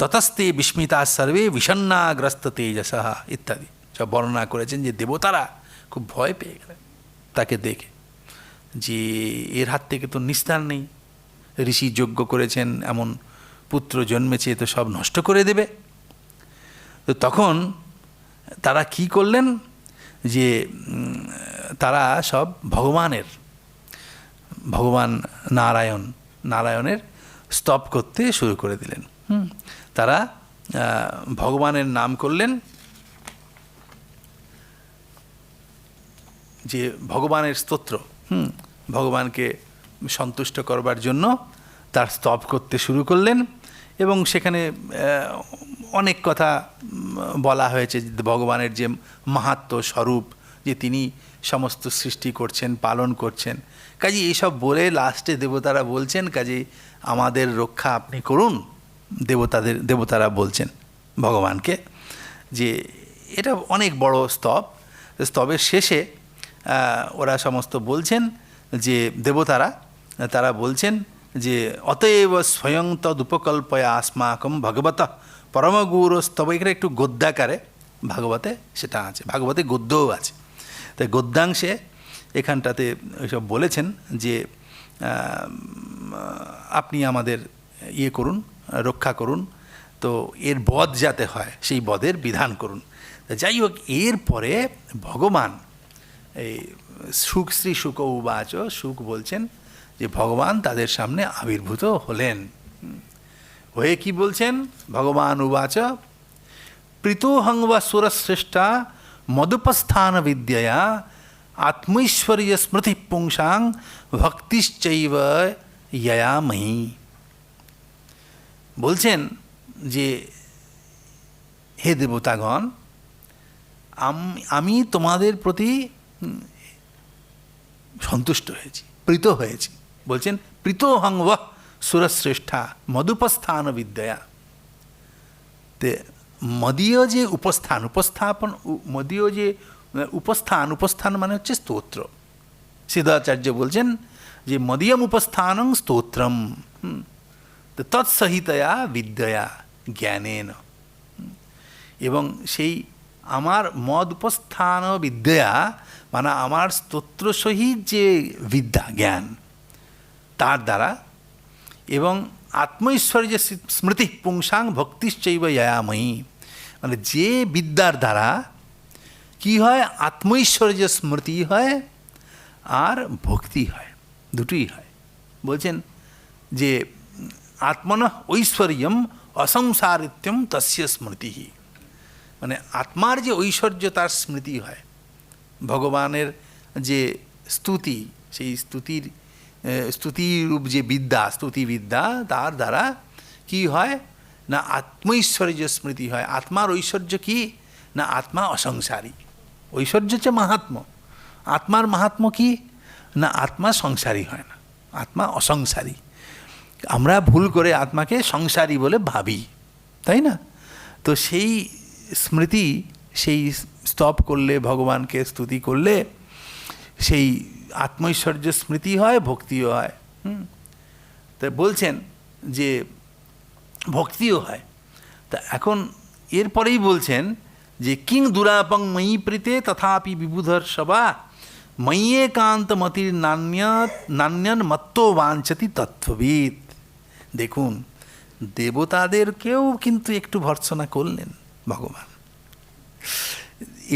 ততস্তে বিস্মিতা সর্বে বিষণ্ণাগ্রস্ত তেজসা ইত্যাদি সব বর্ণনা করেছেন। যে দেবতারা খুব ভয় পেয়ে গেলেন তাকে দেখে, যে এর হাত থেকে তো নিস্তার নেই, ঋষি যজ্ঞ করেছেন, এমন পুত্র জন্মেছে, তো সব নষ্ট করে দেবে। তো তখন তারা কি করলেন, যে তারা সব ভগবান নারায়ণের স্তব করতে শুরু করে দিলেন। তারা ভগবানের নাম করলেন, যে ভগবানের স্তোত্র, ভগবানকে সন্তুষ্ট করবার জন্য তার স্তব করতে শুরু করলেন। এবং সেখানে অনেক কথা বলা হয়েছে, ভগবানের যে মাহাত্ম্য স্বরূপ, যে তিনি সমস্ত সৃষ্টি করছেন, পালন করছেন। কাজে এইসব বলে লাস্টে দেবতারা বলছেন, কাজে আমাদের রক্ষা আপনি করুন। দেবতারা বলছেন ভগবানকে, যে এটা অনেক বড় স্তবের শেষে ওরা সমস্ত বলছেন, যে তারা বলছেন যে অতএব স্বয়ং তদুপকল্পয়া আসমাকম ভগবত পরমগুরু স্তব। এখানে একটু গদ্যাকারে ভাগবতে সেটা আছে, ভাগবতে গদ্যও আছে। তাই গদ্যাংশে এখানটাতে ওইসব বলেছেন যে আপনি আমাদের করুন, রক্ষা করুন, তো এর বধ যাতে হয় সেই বধের বিধান করুন। যাই হোক, এরপরে ভগবান এই শ্রী শুক উবাচ, শুক বলছেন যে ভগবান তাদের সামনে আবির্ভূত হলেন। হয়ে কি বলছেন, ভগবান উবাচ প্রীতোহং বা সুরশ্রেষ্ঠা মদুপস্থান বিদ্যয়া আত্মৈশ্বর্য স্মৃতি পুংসাং ভক্তিশ্চৈব ইয়য়ামহি। বলছেন যে হে দেবতাগণ, আমি তোমাদের প্রতি সন্তুষ্ট হয়েছি, প্রীত হয়েছি। বলছেন প্রীতোহং বা সুরশ্রেষ্ঠা মদুপস্থান বিদ্যয়া। তে মদীয় যে মদীয় যে উপস্থান মানে হচ্ছে স্তোত্র। সিদ্ধাচার্য বলছেন যে মদীয়ম উপস্থানং স্তোত্রম তৎসহিতয়া বিদ্যয়া জ্ঞানেন। এবং সেই আমার মদ উপস্থান বিদ্যয়া মানে আমার স্তোত্র সহিত যে বিদ্যা জ্ঞান, তার দ্বারা, এবং আত্মৈশ্বর্য স্মৃতি পুংসাং ভক্তিশ্চৈব ইয়য়ামহি, মানে যে বিদ্যার দ্বারা কি হয়, আত্মৈশ্বর্য স্মৃতি হয় আর ভক্তি হয়, দুটোই হয়। বলছেন যে আত্মনঃ ঐশ্বর্যম অসংসারিত্যম তস্য স্মৃতি, মানে আত্মার যে ঐশ্বর্য তার স্মৃতি হয়। ভগবানের যে স্তুতি, সেই স্তুতিরূপ যে বিদ্যা, স্তুতিবিদ্যা, তার দ্বারা কি হয় না আত্মৈশ্বর্য স্মৃতি হয়। আত্মার ঐশ্বর্য কি না আত্মা অসংসারী। ঐশ্বর্য হচ্ছে মাহাত্ম্য, আত্মার মাহাত্ম্য কি না আত্মা সংসারী হয় না, আত্মা অসংসারী। আমরা ভুল করে আত্মাকে সংসারী বলে ভাবি, তাই না? তো সেই স্মৃতি, সেই স্তব করলে, ভগবানকে স্তুতি করলে সেই আত্মৈশ্বর্য স্মৃতি হয়, ভক্তিও হয়। তাই বলছেন যে ভক্তিও হয়। তা এখন এরপরেই বলছেন যে কিং দুরাপং ময়ী প্রীতে তথাপি বিবুধর সভা ময়্যেকান্ত মতির নান্যন মত্তো বাঞ্ছতি তত্ত্ববিদ। দেখুন, দেবতাদেরকেও কিন্তু একটু ভর্ৎসনা করলেন ভগবান।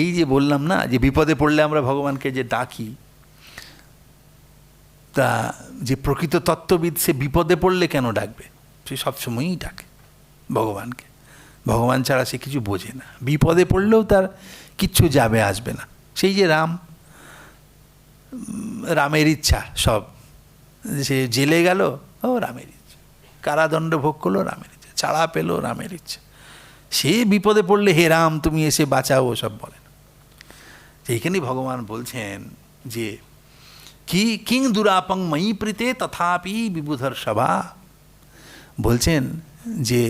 এই যে বললাম না যে বিপদে পড়লে আমরা ভগবানকে যে ডাকি, তা যে প্রকৃত তত্ত্ববিদ সে বিপদে পড়লে কেন ডাকবে? সে সবসময়ই ডাকে ভগবানকে। ভগবান ছাড়া সে কিছু বোঝে না, বিপদে পড়লেও তার কিচ্ছু যাবে আসবে না। সেই যে রামের ইচ্ছা সব, সে জেলে গেল, ও রামের ইচ্ছা, কারাদণ্ড ভোগ করলো রামের ইচ্ছা, ছাড়া পেলো রামের ইচ্ছা। সে বিপদে পড়লে হে রাম তুমি এসে বাঁচাও, ওসব বলে না। এইখানেই ভগবান বলছেন যে কি কিং দুরাপং ময়ী প্রীতে তথাপি বিবুধর সভা। বলছেন যে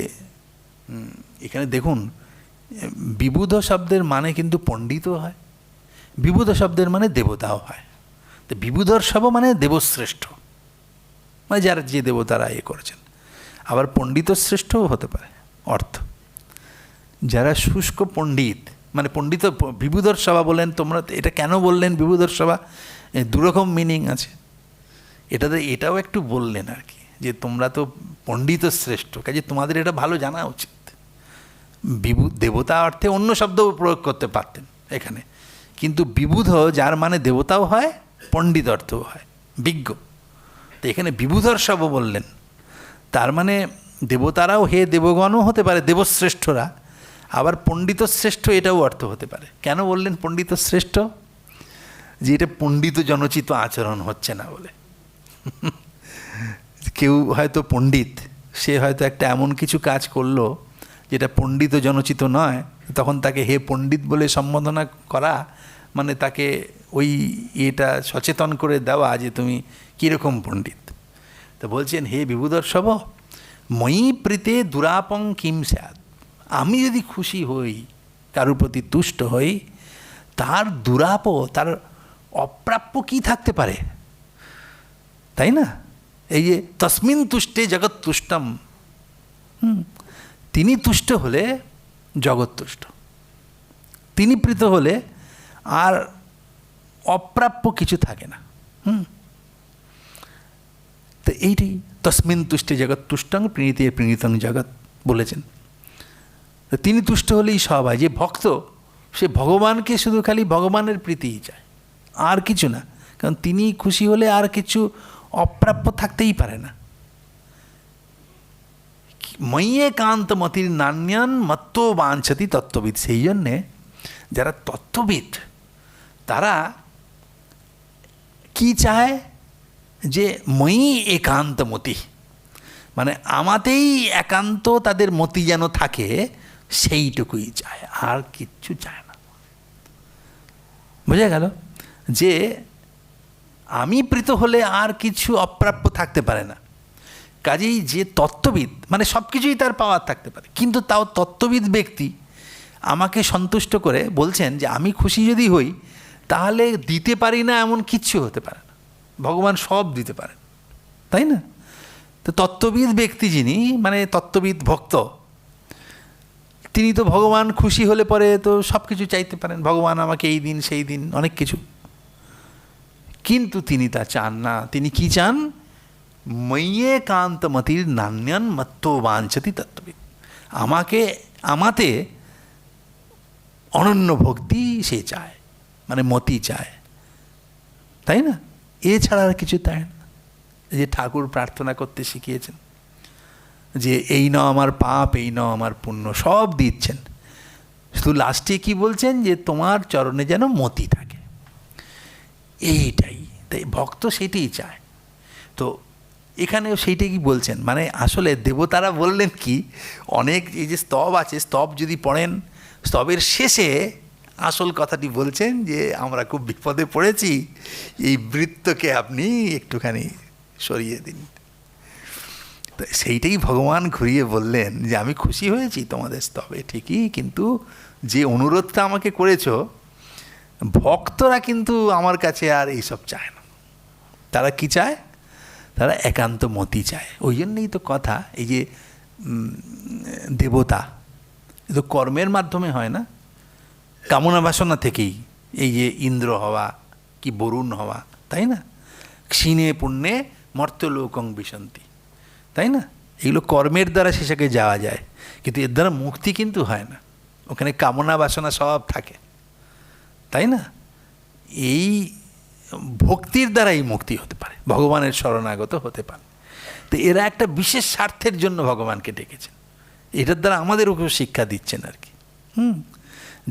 এখানে দেখুন, বিবুধ শব্দের মানে কিন্তু পণ্ডিতও হয়, বিবুধ শব্দের মানে দেবতাও হয়। তো বিবুধর সভা মানে দেবশ্রেষ্ঠ, মানে যারা যে দেবতারা করেছেন। আবার পণ্ডিত শ্রেষ্ঠও হতে পারে অর্থ। যারা শুষ্ক পণ্ডিত, মানে পণ্ডিত, বিবুধর সভা বলেন। তোমরা এটা কেন বললেন বিবুধর সভা? দুরকম মিনিং আছে এটাও একটু বললেন আর কি, যে তোমরা তো পণ্ডিত শ্রেষ্ঠ, কাজে তোমাদের এটা ভালো জানা উচিত। দেবতা অর্থে অন্য শব্দও প্রয়োগ করতে পারতেন এখানে, কিন্তু বিবুধ যার মানে দেবতাও হয়, পণ্ডিত অর্থও হয়, বিজ্ঞ। তো এখানে বিবুধর সব বললেন, তার মানে দেবতারাও হে দেবগণও হতে পারে, দেবশ্রেষ্ঠরা। আবার পণ্ডিত শ্রেষ্ঠ এটাও অর্থ হতে পারে। কেন বললেন পণ্ডিত শ্রেষ্ঠ? যে এটা পণ্ডিত জনচিত আচরণ হচ্ছে না বলে। কেউ হয়তো পণ্ডিত, সে হয়তো একটা এমন কিছু কাজ করলো যেটা পণ্ডিত জনচিত নয়, তখন তাকে হে পণ্ডিত বলে সম্বোধনা করা মানে তাকে ওই এটা সচেতন করে দেওয়া যে তুমি কীরকম পণ্ডিত। তো বলছেন হে বিবুধর্ষভ ময়ী প্রীতে দুরাপং কিম স্যাৎ। আমি যদি খুশি হই, কারোর প্রতি তুষ্ট হই, তার দুরাপ, তার অপ্রাপ্য কি থাকতে পারে, তাই না? এই যে তস্মিন তুষ্টে জগৎ তুষ্টম, তিনি তুষ্ট হলে জগৎ তুষ্ট, তিনি প্রীত হলে আর অপ্রাপ্য কিছু থাকে না। তো এইটি তস্মিন তুষ্টে জগৎ তুষ্টং প্রীণীতে প্রীণিতং জগৎ বলেছেন। তিনি তুষ্ট হলেই সব হয়। যে ভক্ত, সে ভগবানকে শুধু খালি ভগবানের প্রীতিই চায়, আর কিছু না। কারণ তিনি খুশি হলে আর কিছু অপ্রাপ্য থাকতেই পারে না। ময়্যে কান্ত মতির নান্যান মত্ত বাঞ্ছতি তত্ত্ববিদ। সেই জন্যে যারা তত্ত্ববিদ তারা কি চায়, যে ময়ি একান্ত মতি, মানে আমাতেই একান্ত তাদের মতি যেন থাকে, সেইটুকুই চায়, আর কিচ্ছু চায় না। বোঝা গেল যে আমি প্রীত হলে আর কিছু অপ্রাপ্য থাকতে পারে না। কাজেই যে তত্ত্ববিদ, মানে সব কিছুই তার পাওয়ার থাকতে পারে, কিন্তু তাও তত্ত্ববিদ ব্যক্তি আমাকে সন্তুষ্ট করে বলছেন যে আমি খুশি যদি হই তাহলে দিতে পারি না এমন কিচ্ছু হতে পারে না, ভগবান সব দিতে পারেন, তাই না? তো তত্ত্ববিদ ব্যক্তি যিনি, মানে তত্ত্ববিদ ভক্ত, তিনি তো ভগবান খুশি হলে পরে তো সব কিছু চাইতে পারেন, ভগবান আমাকে এই দিন সেই দিন অনেক কিছু, কিন্তু তিনি তা চান না। তিনি কি চান? ময়্যে কান্তমতির নান্যান মত্ত বাঞ্ছতি তত্ত্ববিদ। আমাতে অনন্য ভক্তি সে চায়, মানে মতি চায়, তাই না? এছাড়া আর কিছু চায় না। যে ঠাকুর প্রার্থনা করতে শিখিয়েছেন যে এই নাও আমার পাপ, এই নাও আমার পুণ্য, সব দিচ্ছেন, শুধু লাস্টে কি বলছেন, যে তোমার চরণে যেন মতি থাকে, এইটাই। তাই ভক্ত সেটাই চায়। তো এখানেও সেইটাই কি বলছেন, মানে আসলে দেবতারা বললেন কি, অনেক এই যে স্তব আছে, স্তব যদি পড়েন, স্তবের শেষে আসল কথাটি বলছেন যে আমরা খুব বিপদে পড়েছি, এই বৃত্তকে আপনি একটুখানি সরিয়ে দিন। তো সেইটাই ভগবান ঘুরিয়ে বললেন যে আমি খুশি হয়েছি তোমাদের স্তবে ঠিকই, কিন্তু যে অনুরোধটা আমাকে করেছো, ভক্তরা কিন্তু আমার কাছে আর এইসব চায় না। তারা কি চায়? তারা একান্ত মতি চায়। ওই জন্যই তো কথা, এই যে দেবতা, এ তো কর্মের মাধ্যমে হয় না, কামনা বাসনা থেকেই, এই যে ইন্দ্র হওয়া কি বরুণ হওয়া, তাই না? ক্ষীণে পুণ্যে মর্ত্যলোকং বিশন্তি, তাই না? এগুলো কর্মের দ্বারা শেষকে যাওয়া যায়, কিন্তু এর দ্বারা মুক্তি কিন্তু হয় না, ওখানে কামনা বাসনা সব থাকে, তাই না? এই ভক্তির দ্বারাই মুক্তি হতে পারে, ভগবানের শরণাগত হতে পারে। তো এরা একটা বিশেষ স্বার্থের জন্য ভগবানকে ডেকেছেন, এটার দ্বারা আমাদেরও শিক্ষা দিচ্ছেন আর কি।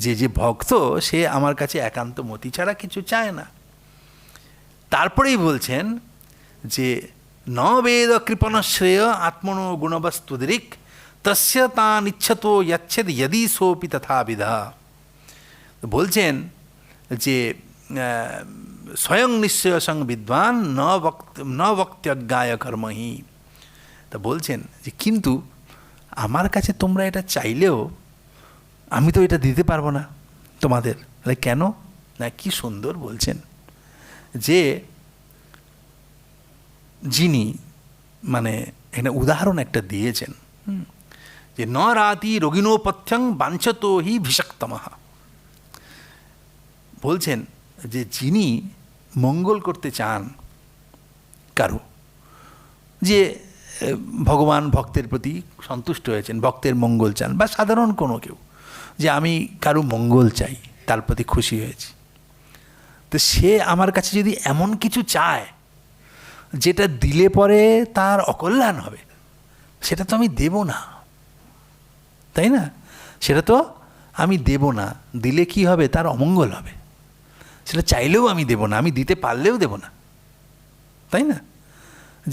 যে যে ভক্ত সে আমার কাছে একান্ত মতি ছাড়া কিছু চায় না। তারপরেই বলছেন যে ন বেদ কৃপণ শ্রেয় আত্মনো গুণবস্তুদিক তস্য তান ইচ্ছতো যচ্ছেদ যদি সোপি তথাবিধা। বলছেন যে স্বয়ং নিশ্চয় সং বিদ্বান ন বক্ত্যজ্ঞায় কর্মহি। তা বলছেন যে কিন্তু আমার কাছে তোমরা এটা চাইলেও আমি তো এটা দিতে পারবো না তোমাদের। কেন না, কি সুন্দর বলছেন যে যিনি মানে এখানে উদাহরণ একটা দিয়েছেন যে ন রাতি রোগিণোপথ্যং বাঞ্ছতো হি ভিষক্তমঃ। বলছেন যে যিনি মঙ্গল করতে চান কারো, যে ভগবান ভক্তের প্রতি সন্তুষ্ট হয়েছেন, ভক্তের মঙ্গল চান, বা সাধারণ কোনো কেউ যে আমি কারো মঙ্গল চাই, তার প্রতি খুশি হয়েছি, তো সে আমার কাছে যদি এমন কিছু চায় যেটা দিলে পরে তার অকল্যাণ হবে, সেটা তো আমি দেব না, তাই না? সেটা তো আমি দেব না, দিলে কি হবে, তার অমঙ্গল হবে। সেটা চাইলেও আমি দেব না, আমি দিতে পারলেও দেব না, তাই না?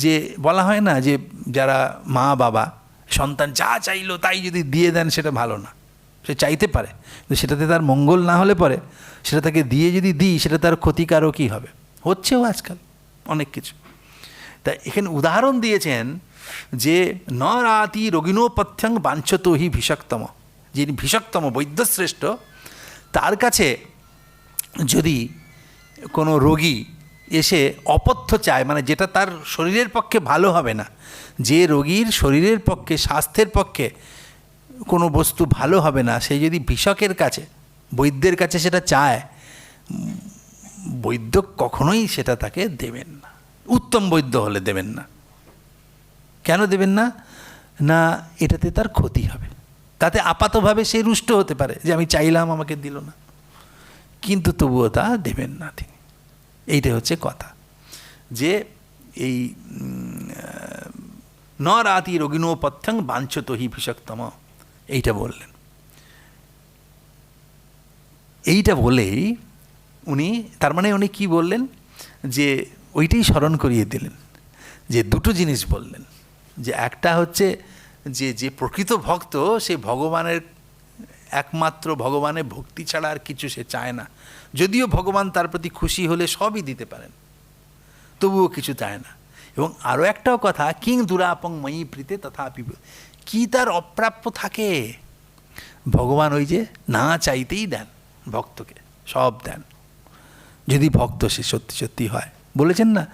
যে বলা হয় না যে যারা মা বাবা সন্তান যা চাইলো তাই যদি দিয়ে দেন সেটা ভালো না। সে চাইতে পারে, কিন্তু সেটাতে তার মঙ্গল না হলে পরে সেটা তাকে দিয়ে যদি দিই সেটা তার ক্ষতিকারকই হবে। হচ্ছেও আজকাল অনেক কিছু। তা এখানে উদাহরণ দিয়েছেন যে ন রাতি রোগিণোপথ্যং বাঞ্ছতো হি ভিষক্তম। যিনি ভিষক্তম বৈদ্যশ্রেষ্ঠ, তার কাছে যদি কোনো রোগী এসে অপথ্য চায়, মানে যেটা তার শরীরের পক্ষে ভালো হবে না, যে রোগীর শরীরের পক্ষে স্বাস্থ্যের পক্ষে কোনো বস্তু ভালো হবে না, সে যদি ভিষকের কাছে বৈদ্যের কাছে সেটা চায়, বৈদ্য কখনোই সেটা তাকে দেবেন না। উত্তম বৈদ্য হলে দেবেন না। কেন দেবেন না? না, এটাতে তার ক্ষতি হবে। তাতে আপাতভাবে সে রুষ্ট হতে পারে যে আমি চাইলাম আমাকে দিল না, কিন্তু তবুও তা দেবেন না তিনি। এইটাই হচ্ছে কথা, যে এই ন রাতি রোগিণোপথ্যং বাঞ্ছতো হি ভিষক্তম, এইটা বললেন। এইটা বলেই উনি, তার মানে উনি কি বললেন, যে ওইটাই স্মরণ করিয়ে দিলেন, যে দুটো জিনিস বললেন, যে একটা হচ্ছে যে যে প্রকৃত ভক্ত সে ভগবানের একমাত্র ভগবানের ভক্তি ছাড়া আর কিছু সে চায় না। যদিও ভগবান তার প্রতি খুশি হলে সবই দিতে পারেন, তবুও কিছু চায় না। এবং আরও একটাও কথা, কিং দুরাপং ময়ি প্রীতে তথাপি, কি তার অপ্রাপ্য থাকে? ভগবান ওই যে না চাইতেই দেন ভক্তকে, সব দেন, যদি ভক্ত সে সত্যি সত্যি হয়। বলেছেন না,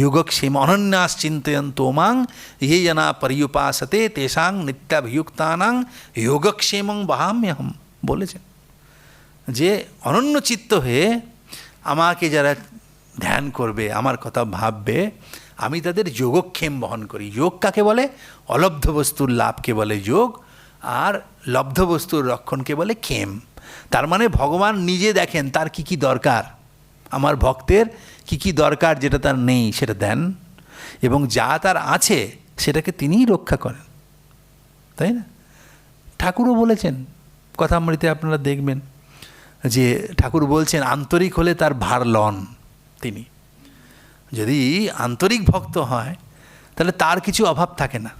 যোগক্ষেম অনন্যাস চিন্তয়ন্তো মাং ये जना पर्युपासते तेषां নিত্যাভিযুক্তানাং যোগক্ষেমং বহাম্যহম। বলেছেন যে অনন্য চিত্ত হয়ে আমাকে যারা ধ্যান করবে, আমার কথা ভাববে, আমি তাদের যোগক্ষেম বহন করি। যোগ কাকে বলে? অলব্ধ বস্তুর লাভকে বলে যোগ, আর লব্ধ বস্তুর রক্ষণকে বলে ক্ষেম। তার মানে ভগবান নিজে দেখেন তার কি কি দরকার, আমার ভক্তের কি কি দরকার, যেটা তার নেই সেটা দেন, এবং যা তার আছে সেটাকে তিনিই রক্ষা করেন, তাই না? ঠাকুরও বলেছেন কথামৃতে, আপনারা দেখবেন যে ঠাকুর বলছেন আন্তরিক হলে তার ভার লন তিনি। যদি আন্তরিক ভক্ত হয় তাহলে তার কিছু অভাব থাকে না,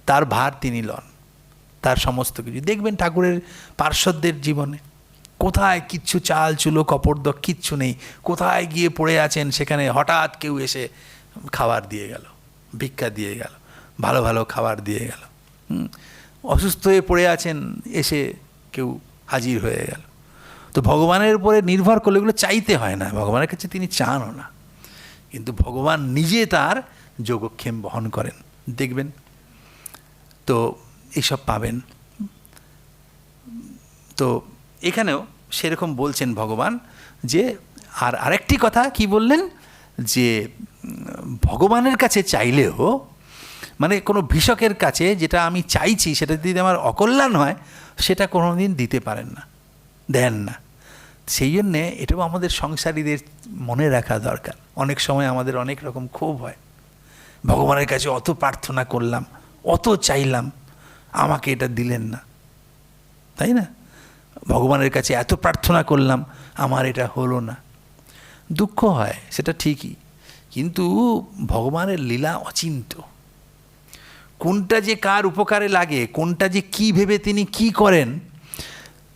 তার ভার তিনি লন, তার সমস্ত কিছু। দেখবেন ঠাকুরের পার্শ্বদের জীবনে কোথায় কিচ্ছু চাল চুলো কপর্দ কিচ্ছু নেই, কোথায় গিয়ে পড়ে আছেন, সেখানে হঠাৎ কেউ এসে খাবার দিয়ে গেল, ভিক্ষা দিয়ে গেল, ভালো ভালো খাবার দিয়ে গেল। অসুস্থ হয়ে পড়ে আছেন, এসে কেউ হাজির হয়ে গেল। তো ভগবানের উপরে নির্ভর করলে এগুলো চাইতে হয় না, ভগবানের কাছে তিনি চানও না, কিন্তু ভগবান নিজে তার যোগক্ষেম বহন করেন, দেখবেন। তো এইসব পাবেন। তো এখানেও সেরকম বলছেন ভগবান, যে আর আরেকটি কথা কি বললেন, যে ভগবানের কাছে চাইলেও, মানে কোনো ভিষকের কাছে যেটা আমি চাইছি সেটা যদি আমার অকল্যাণ হয়, সেটা কোনো দিন দিতে পারেন না, দেন না। সেই জন্যে এটাও আমাদের সংসারীদের মনে রাখা দরকার। অনেক সময় আমাদের অনেক রকম ক্ষোভ হয়, ভগবানের কাছে অত প্রার্থনা করলাম, অত চাইলাম, আমাকে এটা দিলেন না, তাই না? ভগবানের কাছে এত প্রার্থনা করলাম, আমার এটা হলো না। দুঃখ হয়, সেটা ঠিকই, কিন্তু ভগবানের লীলা অচিন্ত্য। কোনটা যে কার উপকারে লাগে, কোনটা যে কী ভেবে তিনি কি করেন,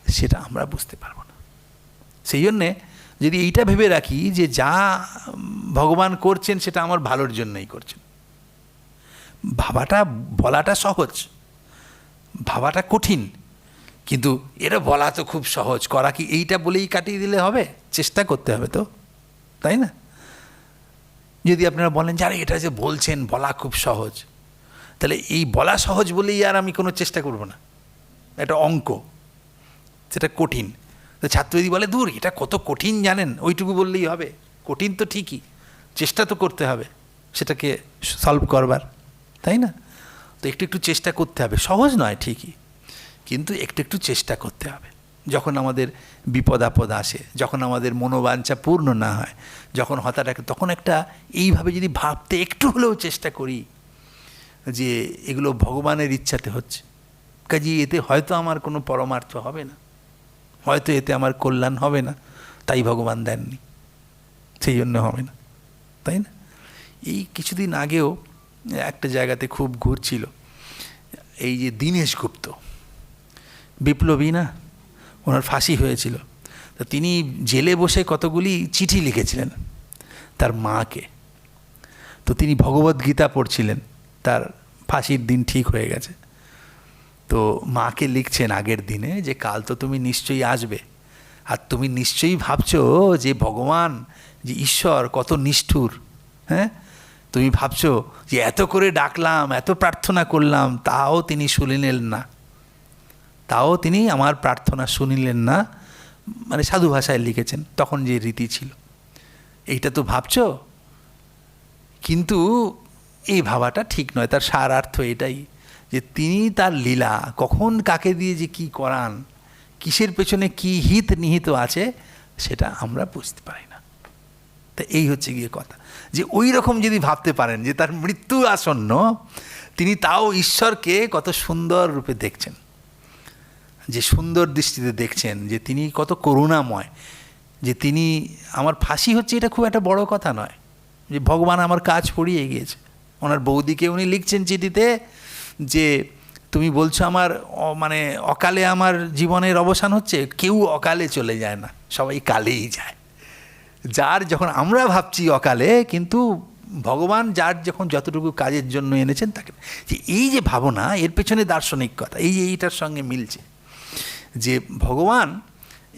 সেটা আমরা বুঝতে পারবো না। সেই জন্যে যদি এইটা ভেবে রাখি যে যা ভগবান করছেন সেটা আমার ভালোর জন্যই করছেন, ভাবাটা বলাটা সহজ, ভাবাটা কঠিন, কিন্তু এটা বলা তো খুব সহজ। করা কি এইটা বলেই কাটিয়ে দিলে হবে? চেষ্টা করতে হবে তো, তাই না? যদি আপনারা বলেন যে আরে এটা যে বলছেন বলা খুব সহজ, তাহলে এই বলা সহজ বলেই আর আমি কোনো চেষ্টা করব না। এটা অঙ্ক, সেটা কঠিন। তো ছাত্র যদি বলে দূর এটা কত কঠিন জানেন, ওইটুকু বললেই হবে? কঠিন তো ঠিকই, চেষ্টা তো করতে হবে সেটাকে সলভ করবার, তাই না? তো একটু একটু চেষ্টা করতে হবে, সহজ নয় ঠিকই, কিন্তু একটু একটু চেষ্টা করতে হবে। যখন আমাদের বিপদ আপদ আসে, যখন আমাদের মনোবাঞ্ছা পূর্ণ না হয়, যখন হতাশ থাকে, তখন একটা এইভাবে যদি ভাবতে একটু হলেও চেষ্টা করি যে এগুলো ভগবানের ইচ্ছাতে হচ্ছে, কাজে এতে হয়তো আমার কোনো পরমার্থ হবে না, হয়তো এতে আমার কল্যাণ হবে না, তাই ভগবান দেননি, সেই জন্য হবে না, তাই না? এই কিছুদিন আগেও একটা জায়গাতে খুব ঘুরছিল এই যে দীনেশ গুপ্ত, বিপ্লবী না, ওনার ফাঁসি হয়েছিল। তো তিনি জেলে বসে কতগুলি চিঠি লিখেছিলেন তার মাকে। তো তিনি ভগবদ্গীতা পড়ছিলেন, তার ফাঁসির দিন ঠিক হয়ে গেছে। তো মাকে লিখছেন আগের দিনে যে কাল তো তুমি নিশ্চয়ই আসবে, আর তুমি নিশ্চয়ই ভাবছো যে ভগবান, যে ঈশ্বর কত নিষ্ঠুর, হ্যাঁ? তুমি ভাবছো যে এত করে ডাকলাম, এত প্রার্থনা করলাম, তাও তিনি শুনিলেন না, তাও তিনি আমার প্রার্থনা শুনিলেন না, মানে সাধু ভাষায় লিখেছেন, তখন যে রীতি ছিল। এইটা তো ভাবছো, কিন্তু এই ভাবাটা ঠিক নয়। তার সারার্থ এটাই যে তিনি তার লীলা কখন কাকে দিয়ে যে কি করান, কিসের পেছনে কি হিত নিহিত আছে, সেটা আমরা বুঝতে পারি না। তা এই হচ্ছে গিয়ে কথা, যে ওই রকম যদি ভাবতে পারেন যে তার মৃত্যু আসন্ন, তিনি তাও ঈশ্বরকে কত সুন্দর রূপে দেখছেন, যে সুন্দর দৃষ্টিতে দেখছেন, যে তিনি কত করুণাময়, যে তিনি আমার ফাঁসি হচ্ছে এটা খুব একটা বড় কথা নয়, যে ভগবান আমার কাজ পড়িয়ে গিয়েছে। ওনার বৌদিকে উনি লিখছেন চিঠিতে যে তুমি বলছো আমার মানে অকালে আমার জীবনের অবসান হচ্ছে, কেউ অকালে চলে যায় না, সবাই কালেই যায়। যার যখন আমরা ভাবছি অকালে, কিন্তু ভগবান যার যখন যতটুকু কাজের জন্য এনেছেন তাকে, যে এই যে ভাবনা, এর পেছনে দার্শনিক কথা, এই যে এইটার সঙ্গে মিলছে, যে ভগবান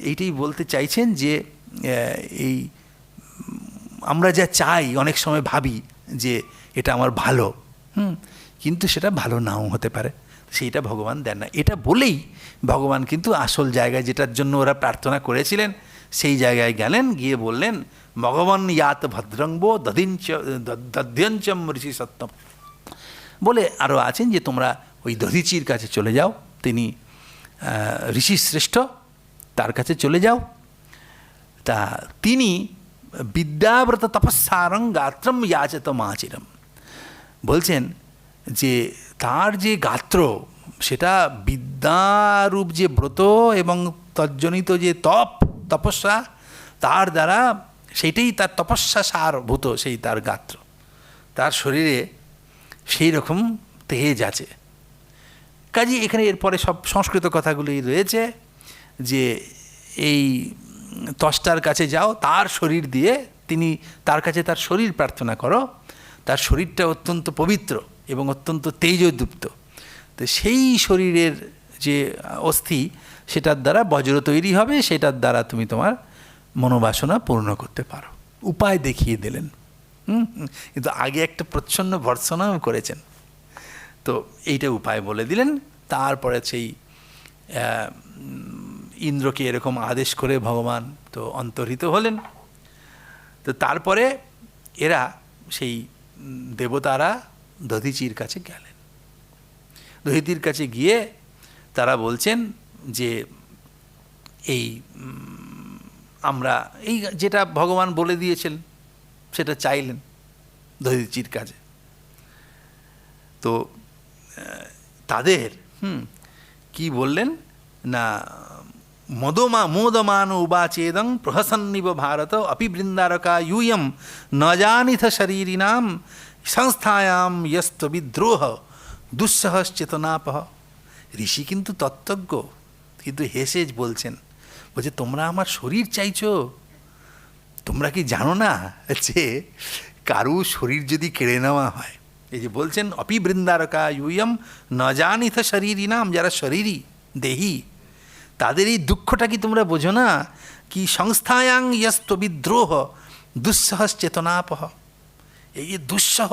এইটাই বলতে চাইছেন যে এই আমরা যা চাই অনেক সময় ভাবি যে এটা আমার ভালো, কিন্তু সেটা ভালো নাও হতে পারে, সেইটা ভগবান দেন না। এটা বলেই ভগবান কিন্তু আসল জায়গায়, যেটার জন্য ওরা প্রার্থনা করেছিলেন, সেই জায়গায় গেলেন, গিয়ে বললেন ভগবান ইয়াত ভদ্রঙ্গ দধ্যঞ্চম ঋষি সত্যম বলে আরও আছেন যে তোমরা ওই দধিচির কাছে চলে যাও, তিনি ঋষি শ্রেষ্ঠ, তার কাছে চলে যাও। তা তিনি বিদ্যাব্রত তপস্যারং গাত্রম ইয়াচত মাচিরম বলছেন যে তার যে গাত্র, সেটা বিদ্যারূপ যে ব্রত এবং তজ্জনিত যে তপস্যা, তার দ্বারা সেইটাই তার তপস্যা সারভূত, সেই তার গাত্র, তার শরীরে সেই রকম তেজ আছে। কাজে এখানে এরপরে সব সংস্কৃত কথাগুলি রয়েছে যে এই ত্বষ্টার কাছে যাও, তার শরীর দিয়ে তিনি, তার কাছে তার শরীর প্রার্থনা করো, তার শরীরটা অত্যন্ত পবিত্র এবং অত্যন্ত তেজোদীপ্ত। তো সেই শরীরের যে অস্থি, সেটার দ্বারা বজ্র তৈরি হবে, সেটার দ্বারা তুমি তোমার মনোবাসনা পূর্ণ করতে পারো। উপায় দেখিয়ে দিলেন, কিন্তু আগে একটা প্রচ্ছন্ন ভর্ৎসনাও করেছেন, তো এইটা উপায় বলে দিলেন। তারপরে সেই ইন্দ্রকে এরকম আদেশ করে ভগবান তো অন্তর্হিত হলেন। তো তারপরে এরা সেই দেবতারা দধিচির কাছে গেলেন। দধিচির কাছে গিয়ে তারা বলছেন যে এই আমরা এই যেটা ভগবান বলে দিয়েছেন সেটা চাইলেন দধিচির কাছে। তো তাদের কি বললেন না, মোদমান উবাচেদং প্রহসন্নিব ভারত অপি বৃন্দারকা यूयम ন জানিথ শরীরিনাম সংস্থায়াম ইয়স্ত বিদ্রোহ দুঃসহশ্চেতনাপহ। ঋষি কিন্তু তত্ত্বজ্ঞ, কিন্তু হেসে বলছেন, বলছে তোমরা আমার শরীর চাইছো, তোমরা কি জানো না যে কারু শরীর যদি কেড়ে নেওয়া হয়, এই যে বলছেন অপি বৃন্দারকা यूयम ন জানিথ শরীরিনাম, যারা শরীরী দেহি, তাদের এই দুঃখটা কি তোমরা বোঝো না? কি সংস্থায়াং ইয়স্ত বিদ্রোহ দুঃসহশ্চেতনাপহ। এই যে দুঃসহ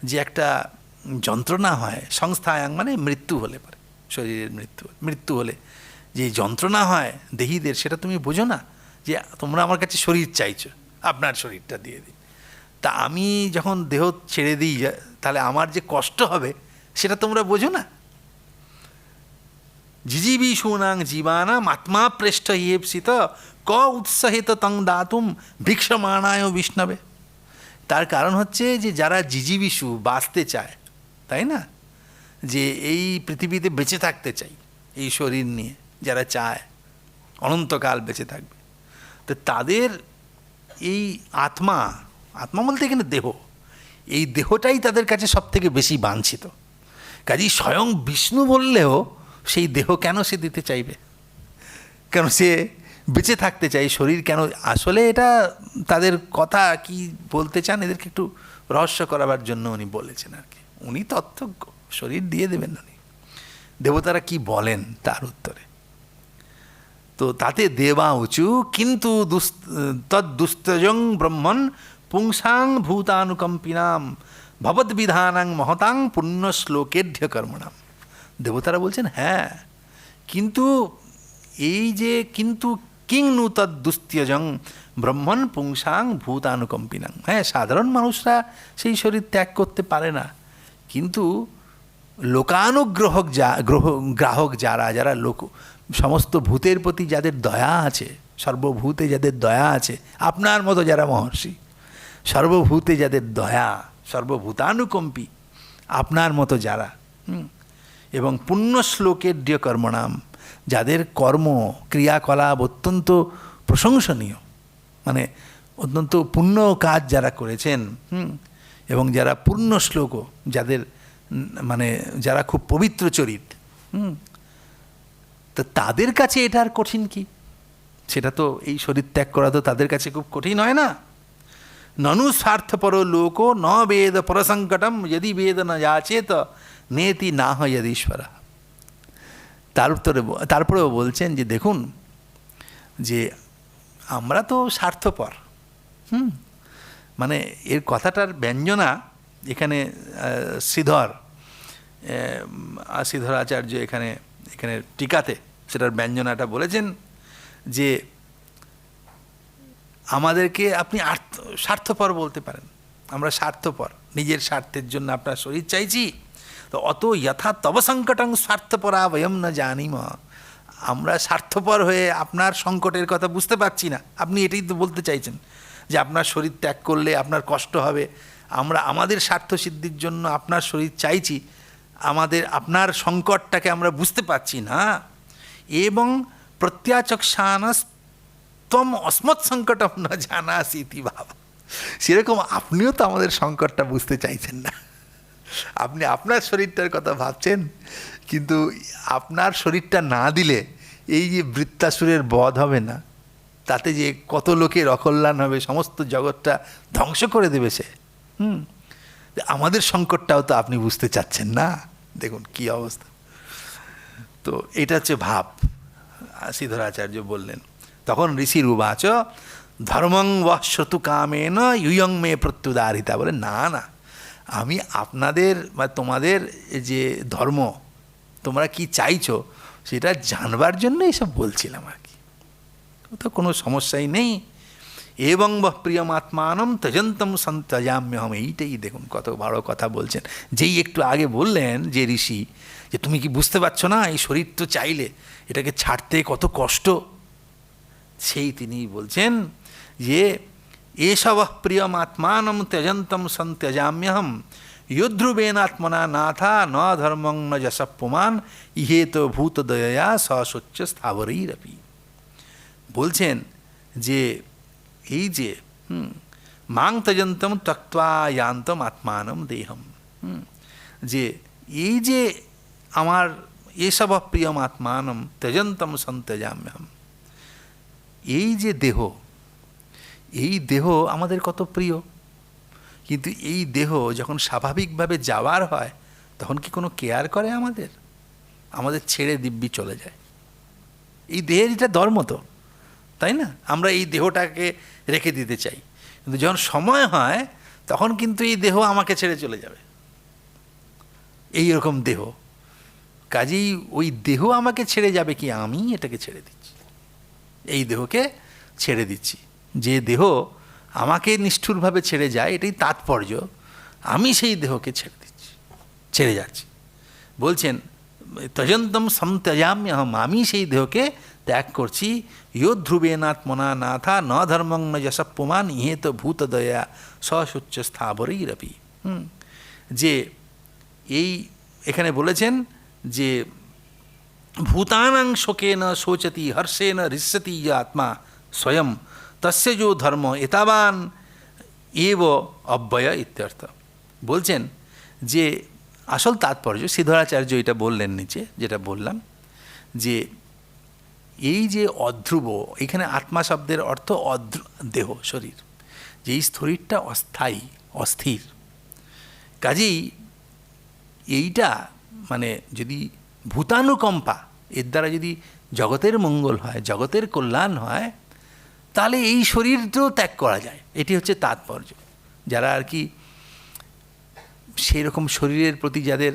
যে একটা যন্ত্রণা হয়, সংস্থায়াং মানে মৃত্যু হলে পারে, শরীরের মৃত্যু হলে যে যন্ত্রণা হয় দেহীদের, সেটা তুমি বোঝো না? যে তোমরা আমার কাছে শরীর চাইছো, আপনার শরীরটা দিয়ে দিই, তা আমি যখন দেহ ছেড়ে দিই তাহলে আমার যে কষ্ট হবে সেটা তোমরা বোঝো না? জিজীবিষূণাং জীবানাম আত্মা প্রেষ্ঠ ইয়েপ্সিত ক উৎসাহিত তং দাতুম ভিক্ষমাণায় বিষ্ণবে। তার কারণ হচ্ছে যে যারা জিজীবিষু, বাঁচতে চায়, তাই না, যে এই পৃথিবীতে বেঁচে থাকতে চাই এই শরীর নিয়ে, যারা চায় অনন্তকাল বেঁচে থাকবে, তো তাদের এই আত্মা বলতে এখানে দেহ, এই দেহটাই তাদের কাছে সব থেকে বেশি বাঞ্ছিত। কাজেই স্বয়ং বিষ্ণু বললেও সেই দেহ কেন সে দিতে চাইবে? কেন সে বেঁচে থাকতে চাই, শরীর কেন? আসলে এটা তাদের কথা কি বলতে চান, এদেরকে একটু রহস্য করাবার জন্য উনি বলেছেন আর কি। উনি তত্ত্বজ্ঞ, শরীর দিয়ে দেবেন উনি। দেবতারা কি বলেন তার উত্তরে, তো তাতে দেবা উঁচু কিন্তু তদ্দুস্তজং ব্রহ্মণ পুংসাং ভূতানুকম্পিনাম ভবদ্বিধানাং মহতাং পুণ্য শ্লোকেঢ্য কর্মণাম। দেবতারা বলছেন হ্যাঁ, কিন্তু এই যে কিন্তু কিং নু তদ্দুস্ত্যজং ব্রহ্মণ পুংসাং ভূতানুকম্পিনাং, হ্যাঁ সাধারণ মানুষরা সেই শরীর ত্যাগ করতে পারে না, কিন্তু গ্রাহক যারা সমস্ত ভূতের প্রতি যাদের দয়া আছে, সর্বভূতে যাদের দয়া আছে, আপনার মতো যারা মহর্ষি, সর্বভূতে যাদের দয়া, সর্বভূতানুকম্পী আপনার মতো যারা, এবং পুণ্য শ্লোকের ড্য কর্মণাম, যাদের কর্ম ক্রিয়াকলাপ অত্যন্ত প্রশংসনীয়, মানে অত্যন্ত পুণ্য কাজ যারা করেছেন, এবং যারা পূর্ণ শ্লোক, যাদের মানে যারা খুব পবিত্র চরিত, তো তাদের কাছে এটা আর কঠিন কি? সেটা তো এই শরীর ত্যাগ করা তো তাদের কাছে খুব কঠিন হয় না। ননু স্বার্থপর লোক ন বেদ পরসংকটম যদি বেদ ন যাচেত নেতি না হয় যদীশ্বরা। তারপরেও বলছেন যে দেখুন, যে আমরা তো স্বার্থপর, মানে এর কথাটার ব্যঞ্জনা এখানে শ্রীধর আচার্য এখানে টিকাতে সেটার ব্যঞ্জনাটা বলেছেন যে আমাদেরকে আপনি স্বার্থপর বলতে পারেন, আমরা স্বার্থপর, নিজের স্বার্থের জন্য আপনার শরীর চাইছি, তো অত যথা তব সংকটং স্বার্থপরা বয়ম না জানিম, আমরা স্বার্থপর হয়ে আপনার সংকটের কথা বুঝতে পারছি না। আপনি এটাই তো বলতে চাইছেন যে আপনার শরীর ত্যাগ করলে আপনার কষ্ট হবে, আমরা আমাদের স্বার্থ সিদ্ধির জন্য আপনার শরীর চাইছি, আপনার সংকটটাকে আমরা বুঝতে পারছি না। এবং প্রত্যাচক্ষানস্তম অস্মৎ সংকটম না জানাসি ইতি ভাবা, সেরকম আপনিও তো আমাদের সংকটটা বুঝতে চাইছেন না। আপনি আপনার শরীরটার কথা ভাবছেন, কিন্তু আপনার শরীরটা না দিলে এই যে বৃত্তাসুরের বধ হবে না, তাতে যে কত লোকের অকল্যাণ হবে, সমস্ত জগৎটা ধ্বংস করে দেবে সে। আমাদের সংকটটাও তো আপনি বুঝতে চাচ্ছেন না, দেখুন কি অবস্থা। তো এটা হচ্ছে ভাব, শ্রীধরাচার্য বললেন। তখন ঋষির উবাচ ধর্মং বঃ শ্রোতু কামেন ইয়ং মে প্রত্যুদারিতা, বলে না না, আমি আপনাদের বা তোমাদের যে ধর্ম তোমরা কি চাইছো সেটা জানবার জন্য এসব বলছিলাম আর কি, তো কোনো সমস্যাই নেই। এবং বঃ প্রিয়মাত্মানম ত্যজন্তম সন্ত্যজাম্যহম, এইটাই দেখুন কত বড় কথা বলছেন। যেই একটু আগে বললেন যে ঋষি, যে তুমি কি বুঝতে পারছো না এই শরীর তো চাইলে এটাকে ছাড়তে কত কষ্ট, সেই তিনি বলছেন যে এষব প্রিয়মাত্মানম ত্যজন্তম সন্ত্যজাম্যহম योध्रुवेनात्मना नाथा न धर्मं न यशः पुमान इहे तो भूतदया सशोच्च स्थावरैरपि। বলছেন যে এই যে মাং তজন্তম ত্যক্ত্বা ইয়ান্তম আত্মানম দেহম, যে এই যে আমার এসব প্রিয়ম আত্মানম ত্যজন্তম সন্ত্যজাম্যহম, এই যে দেহ, এই দেহ আমাদের কত প্রিয়, কিন্তু এই দেহ যখন স্বাভাবিকভাবে যাওয়ার হয় তখন কি কোনো কেয়ার করে আমাদের? আমাদের ছেড়ে দিব্যি চলে যায়। এই দেহের এটা ধর্ম তো, তাই না? আমরা এই দেহটাকে রেখে দিতে চাই, কিন্তু যখন সময় হয় তখন কিন্তু এই দেহ আমাকে ছেড়ে চলে যাবে। এই রকম দেহ, কাজেই ওই দেহ আমাকে ছেড়ে যাবে কি আমি এটাকে ছেড়ে দিচ্ছি, এই দেহকে ছেড়ে দিচ্ছি। যে দেহ আমাকে নিষ্ঠুরভাবে ছেড়ে যায় এটাই তাৎপর্য, আমি সেই দেহকে ছেড়ে দিচ্ছি, ছেড়ে যাচ্ছি। বলছেন ত্যজন্তম সন্ত্যজাম্যহম, আমি সেই দেহকে ত্যাগ করছি। योध्रुवेनात्मना नाथा न धर्मं न यशः पुमान इहे तो भूतदया सशोच्च स्थावरैरपि। যে এই এখানে বলেছেন যে ভূতানাং শোকেন শোচতি হর্ষেন হৃষ্যতি য আত্মা স্বয়ং তস্য যো ধর্ম এতাবান এব অব্যয় ইত্যর্থ। বলছেন যে আসল তাৎপর্য শ্রীধরাচার্য এটা বললেন নিচে, যেটা বললাম, যে এই যে অধ্রুব, এখানে আত্মা শব্দের অর্থ দেহ, শরীর, যে এই শরীরটা অস্থায়ী, অস্থির, কাজেই এইটা মানে যদি ভূতানুকম্পা, এর দ্বারা যদি জগতের মঙ্গল হয়, জগতের কল্যাণ হয়, তাহলে এই শরীরটাও ত্যাগ করা যায়। এটি হচ্ছে তাৎপর্য। যারা আর কি সেরকম শরীরের প্রতি যাদের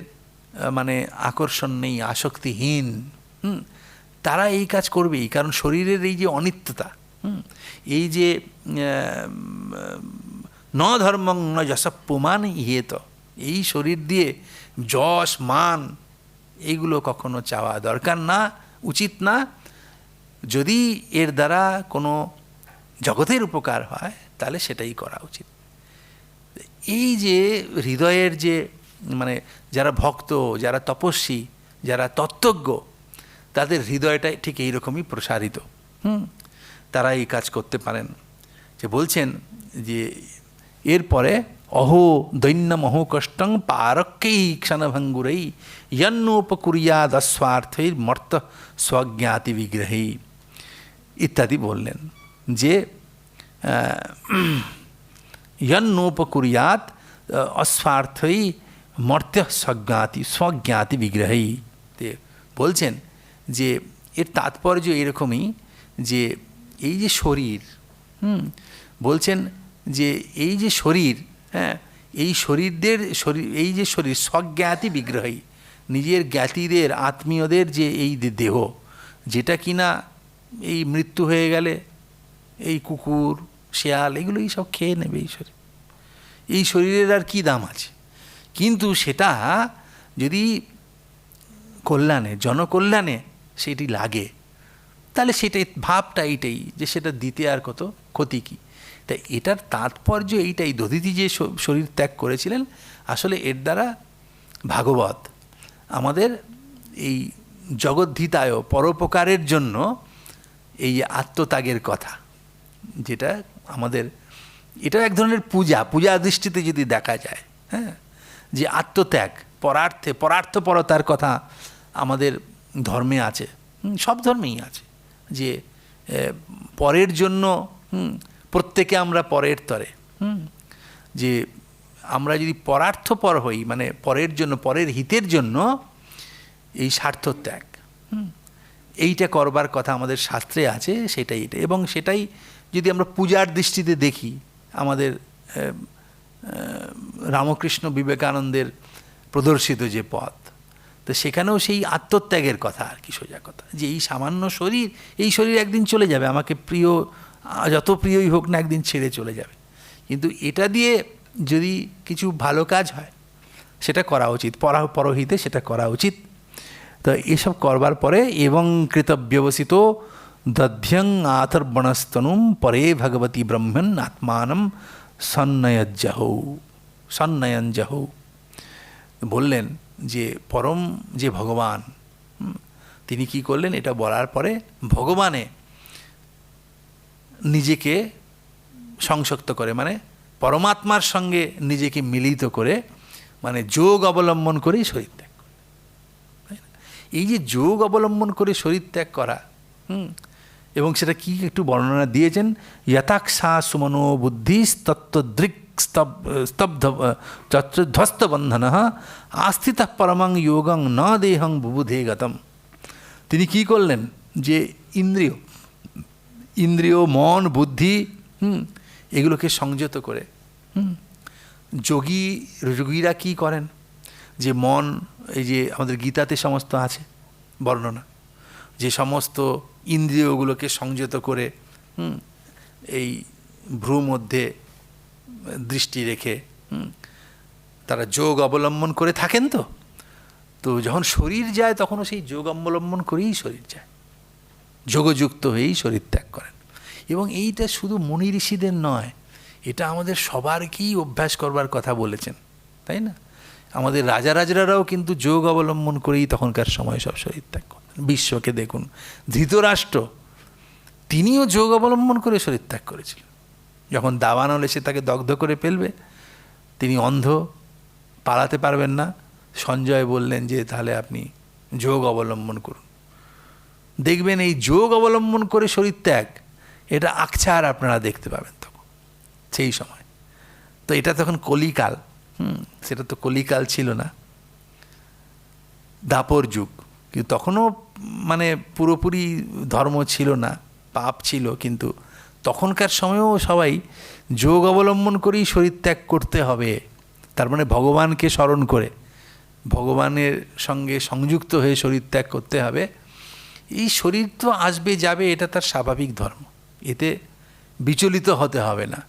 মানে আকর্ষণ নেই, আসক্তিহীন, তারা এই কাজ করবেই। কারণ শরীরের এই যে অনিত্যতা, এই যে ন ধর্মং ন যশঃ পুমান ইহেত, এই শরীর দিয়ে যশ মান এইগুলো কখনো চাওয়া দরকার না, উচিত না। যদি এর দ্বারা কোনো জগতের উপকার হয় তাহলে সেটাই করা উচিত। এই যে হৃদয়ের যে মানে যারা ভক্ত, যারা তপস্বী, যারা তত্ত্বজ্ঞ, তাদের হৃদয়টা ঠিক এইরকমই প্রসারিত, তারা এই কাজ করতে পারেন। যে বলছেন যে এরপরে অহো দৈন্যমহো কষ্টং পারক্যৈ ক্ষণভঙ্গুরৈ ইয়ন্নোপকুর্যাদ অস্বার্থৈর মর্ত স্বজ্ঞাতি বিগ্রহী ইত্যাদি বললেন। যে ইয়ন্নোপকুর্যাদ অস্বার্থৈ মর্ত্য স্বজ্ঞাতি বিগ্রহী। বলছেন যে এর তাৎপর্য এরকমই, যে এই যে শরীর, বলছেন যে এই যে শরীর, হ্যাঁ, এই শরীরদের এই যে শরীর স্বজ্ঞাতি বিগ্রহী, নিজের জ্ঞাতিদের আত্মীয়দের যে এই দেহ, যেটা কিনা এই মৃত্যু হয়ে গেলে এই কুকুর শেয়াল এগুলো এই সব খেয়ে নেবে। এই শরীরের আর কি দাম আছে? কিন্তু সেটা যদি কল্যাণে, জনকল্যাণে সেটি লাগে, তাহলে সেটাই ভাবটা এইটাই যে সেটা দিতে আর কত ক্ষতি কী। তাই এটার তাৎপর্য এইটাই। দধিতি যে শরীর ত্যাগ করেছিলেন, আসলে এর দ্বারা ভাগবত আমাদের এই জগদ্ধিতায় পরোপকারের জন্য এই আত্মত্যাগের কথা, যেটা আমাদের এটাও এক ধরনের পূজা দৃষ্টিতে যদি দেখা যায়, হ্যাঁ, যে আত্মত্যাগ, পরার্থপরতার কথা আমাদের ধর্মে আছে, সব ধর্মেই আছে, যে পরের জন্য প্রত্যেকে আমরা পরের তরে, যে আমরা যদি পরার্থপর হই, মানে পরের জন্য, পরের হিতের জন্য এই স্বার্থত্যাগ, এইটা করবার কথা আমাদের শাস্ত্রে আছে, সেটাই এটা। এবং সেটাই যদি আমরা পূজার দৃষ্টিতে দেখি, আমাদের রামকৃষ্ণ বিবেকানন্দের প্রদর্শিত যে পথ, তো সেখানেও সেই আত্মত্যাগের কথা আর কি, সোজা কথা, যে এই সামান্য শরীর, এই শরীর একদিন চলে যাবে, আমাকে প্রিয় যত প্রিয়ই হোক না একদিন ছেড়ে চলে যাবে, কিন্তু এটা দিয়ে যদি কিছু ভালো কাজ হয় সেটা করা উচিত, পরহিতে সেটা করা উচিত। তো এসব করবার পরে এবং কৃতব্যবসিত দধ্যং আথর্বণস্তনুম পরে ভগবতী ব্রহ্মণ আত্মানম সন্নয়ঞ্জহৌ। বললেন যে পরম যে ভগবান, তিনি কি করলেন, এটা বলার পরে ভগবানে নিজেকে সংযুক্ত করে, মানে পরমাত্মার সঙ্গে নিজেকে মিলিত করে, মানে যোগ অবলম্বন করেই শরীর ত্যাগ করে। এই যে যোগ অবলম্বন করে শরীর ত্যাগ করা, এবং সেটা কি একটু বর্ণনা দিয়েছেন, যথাক্ষা সুমনো বুদ্ধিস্তত্ত্বদৃক স্তব্ধ ধ্বস্তবন্ধন আস্থিত পরমং যোগং ন দেহং বুবুধে গতম। তিনি কি করলেন, যে ইন্দ্রিয় মন বুদ্ধি এগুলোকে সংযত করে, যোগীরা কি করেন, যে মন, এই যে আমাদের গীতাতে সমস্ত আছে বর্ণনা, যে সমস্ত ইন্দ্রিয়গুলোকে সংযত করে এই ভ্রু মধ্যে দৃষ্টি রেখে তারা যোগ অবলম্বন করে থাকেন। তো যখন শরীর যায় তখনও সেই যোগ অবলম্বন করেই শরীর যায়, যোগযুক্ত হয়েই শরীর ত্যাগ করেন। এবং এইটা শুধু মুনি ঋষিদের নয়, এটা আমাদের সবারকেই অভ্যাস করবার কথা বলেছেন, তাই না? আমাদের রাজারাজরাও কিন্তু যোগ অবলম্বন করেই তখনকার সময় সব শরীর ত্যাগ করেন। বিশ্বকে দেখুন, ধৃতরাষ্ট্র তিনিও যোগ অবলম্বন করে শরীর ত্যাগ করেছিলেন। যখন দাবানল এসে তাকে দগ্ধ করে ফেলবে, তিনি অন্ধ, পালাতে পারবেন না, সঞ্জয় বললেন যে তাহলে আপনি যোগ অবলম্বন করুন। দেখবেন এই যোগ অবলম্বন করে শরীর ত্যাগ, এটা আকছার আপনারা দেখতে পাবেন তখন সেই সময়। তো এটা তখন কলিকাল, সেটা তো কলিকাল ছিল না, দাপর যুগ, কিন্তু তখনও মানে পুরোপুরি ধর্ম ছিল না, পাপ ছিল, কিন্তু তখনকার সময়েও সবাই যোগ অবলম্বন করেই শরীর ত্যাগ করতে হবে। তার মানে ভগবানকে স্মরণ করে, ভগবানের সঙ্গে সংযুক্ত হয়ে শরীর ত্যাগ করতে হবে। এই শরীর তো আসবে যাবে, এটা তার স্বাভাবিক ধর্ম, এতে বিচলিত হতে হবে না।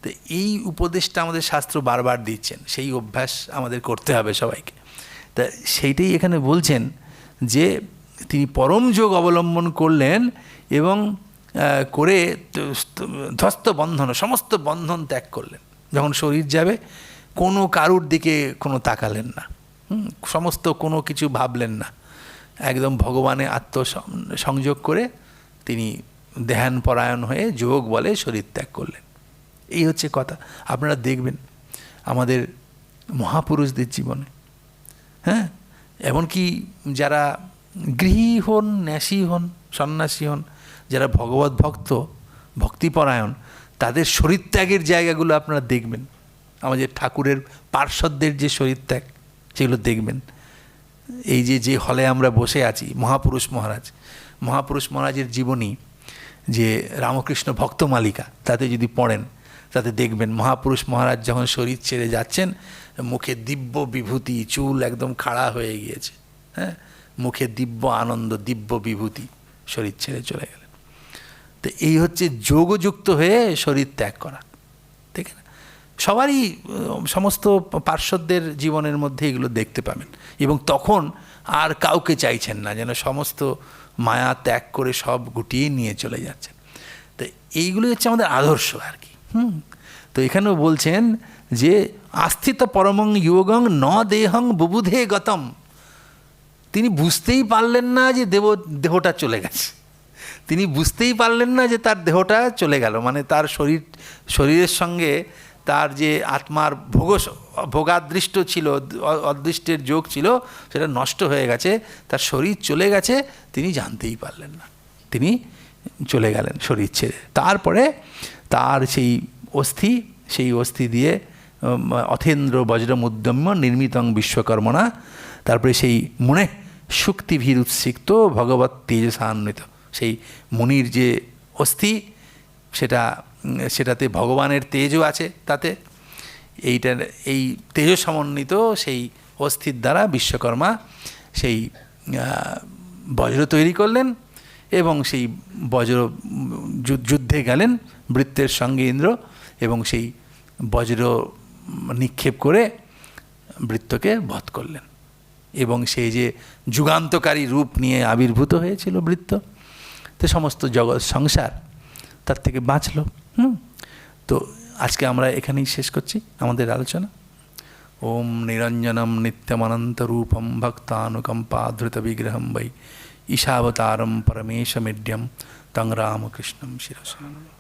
তো এই উপদেশটা আমাদের শাস্ত্র বারবার দিচ্ছেন, সেই অভ্যাস আমাদের করতে হবে সবাইকে। তা সেইটাই এখানে বলছেন যে তিনি পরম যোগ অবলম্বন করলেন এবং করে ধ্বস্ত বন্ধন, সমস্ত বন্ধন ত্যাগ করলেন। যখন শরীর যাবে কোনো কারুর দিকে কোনো তাকালেন না, সমস্ত কোনো কিছু ভাবলেন না, একদম ভগবানে আত্মসংযোগ করে তিনি ধ্যানপরায়ণ হয়ে যোগ বলে শরীর ত্যাগ করলেন। এই হচ্ছে কথা। আপনারা দেখবেন আমাদের মহাপুরুষদের জীবনে, হ্যাঁ, এমনকি যারা গৃহী হন, ন্যাসী হন, সন্ন্যাসী হন, যারা ভগবত ভক্ত, ভক্তিপরায়ণ, তাদের শরীর ত্যাগের জায়গাগুলো আপনারা দেখবেন। আমাদের ঠাকুরের পার্শ্বদের যে শরীর ত্যাগ, সেগুলো দেখবেন। এই যে হলে আমরা বসে আছি, মহাপুরুষ মহারাজের জীবনী, যে রামকৃষ্ণ ভক্ত মালিকা, তাতে যদি পড়েন তাতে দেখবেন মহাপুরুষ মহারাজ যখন শরীর ছেড়ে যাচ্ছেন, মুখে দিব্য বিভূতি, চুল একদম খাড়া হয়ে গিয়েছে, হ্যাঁ, মুখে দিব্য আনন্দ, দিব্য বিভূতি, শরীর ছেড়ে চলে গেলেন। তো এই হচ্ছে যোগযুক্ত হয়ে শরীর ত্যাগ করা, ঠিক না? সবারই, সমস্ত পার্শ্বদের জীবনের মধ্যে এগুলো দেখতে পাবেন। এবং তখন আর কাউকে চাইছেন না, যেন সমস্ত মায়া ত্যাগ করে সব গুটিয়ে নিয়ে চলে যাচ্ছেন। তো এইগুলো হচ্ছে আমাদের আদর্শ আর কি। তো এখানেও বলছেন যে আস্থিত পরমং যোগং ন দেহং বুবুধে গতম। তিনি বুঝতেই পারলেন না যে দেহটা চলে গেছে, তিনি বুঝতেই পারলেন না যে তার দেহটা চলে গেল, মানে তার শরীরের সঙ্গে তার যে আত্মার ভোগাদৃষ্ট ছিল, অদৃষ্টের যোগ ছিল, সেটা নষ্ট হয়ে গেছে, তার শরীর চলে গেছে, তিনি জানতেই পারলেন না, তিনি চলে গেলেন শরীর ছেড়ে। তারপরে তার সেই অস্থি দিয়ে অথেন্দ্র বজ্রমুদ্যম্য নির্মিতং বিশ্বকর্মণা, তারপরে সেই মনে শুক্তিভীর উৎসিক্ত ভগবত তেজসান্বিত, সেই মুনির যে অস্থি, সেটাতে ভগবানের তেজও আছে, তাতে এই তেজ সমন্বিত সেই অস্থির দ্বারা বিশ্বকর্মা সেই বজ্র তৈরি করলেন এবং সেই বজ্র যুদ্ধে গেলেন বৃত্তের সঙ্গে ইন্দ্র, এবং সেই বজ্র নিক্ষেপ করে বৃত্তকে বধ করলেন। এবং সেই যে যুগান্তকারী রূপ নিয়ে আবির্ভূত হয়েছিল বৃত্ত, তো সমস্ত জগৎ সংসার তার থেকে বাঁচল। তো আজকে আমরা এখানেই শেষ করছি আমাদের আলোচনা। ओम निरंजनम नित्यमनंतरूपम भक्तानुकंपाधृतविग्रहं वै ईशावतारं परमेशमिड्यं तं रामकृष्णं शिरसा नमामि।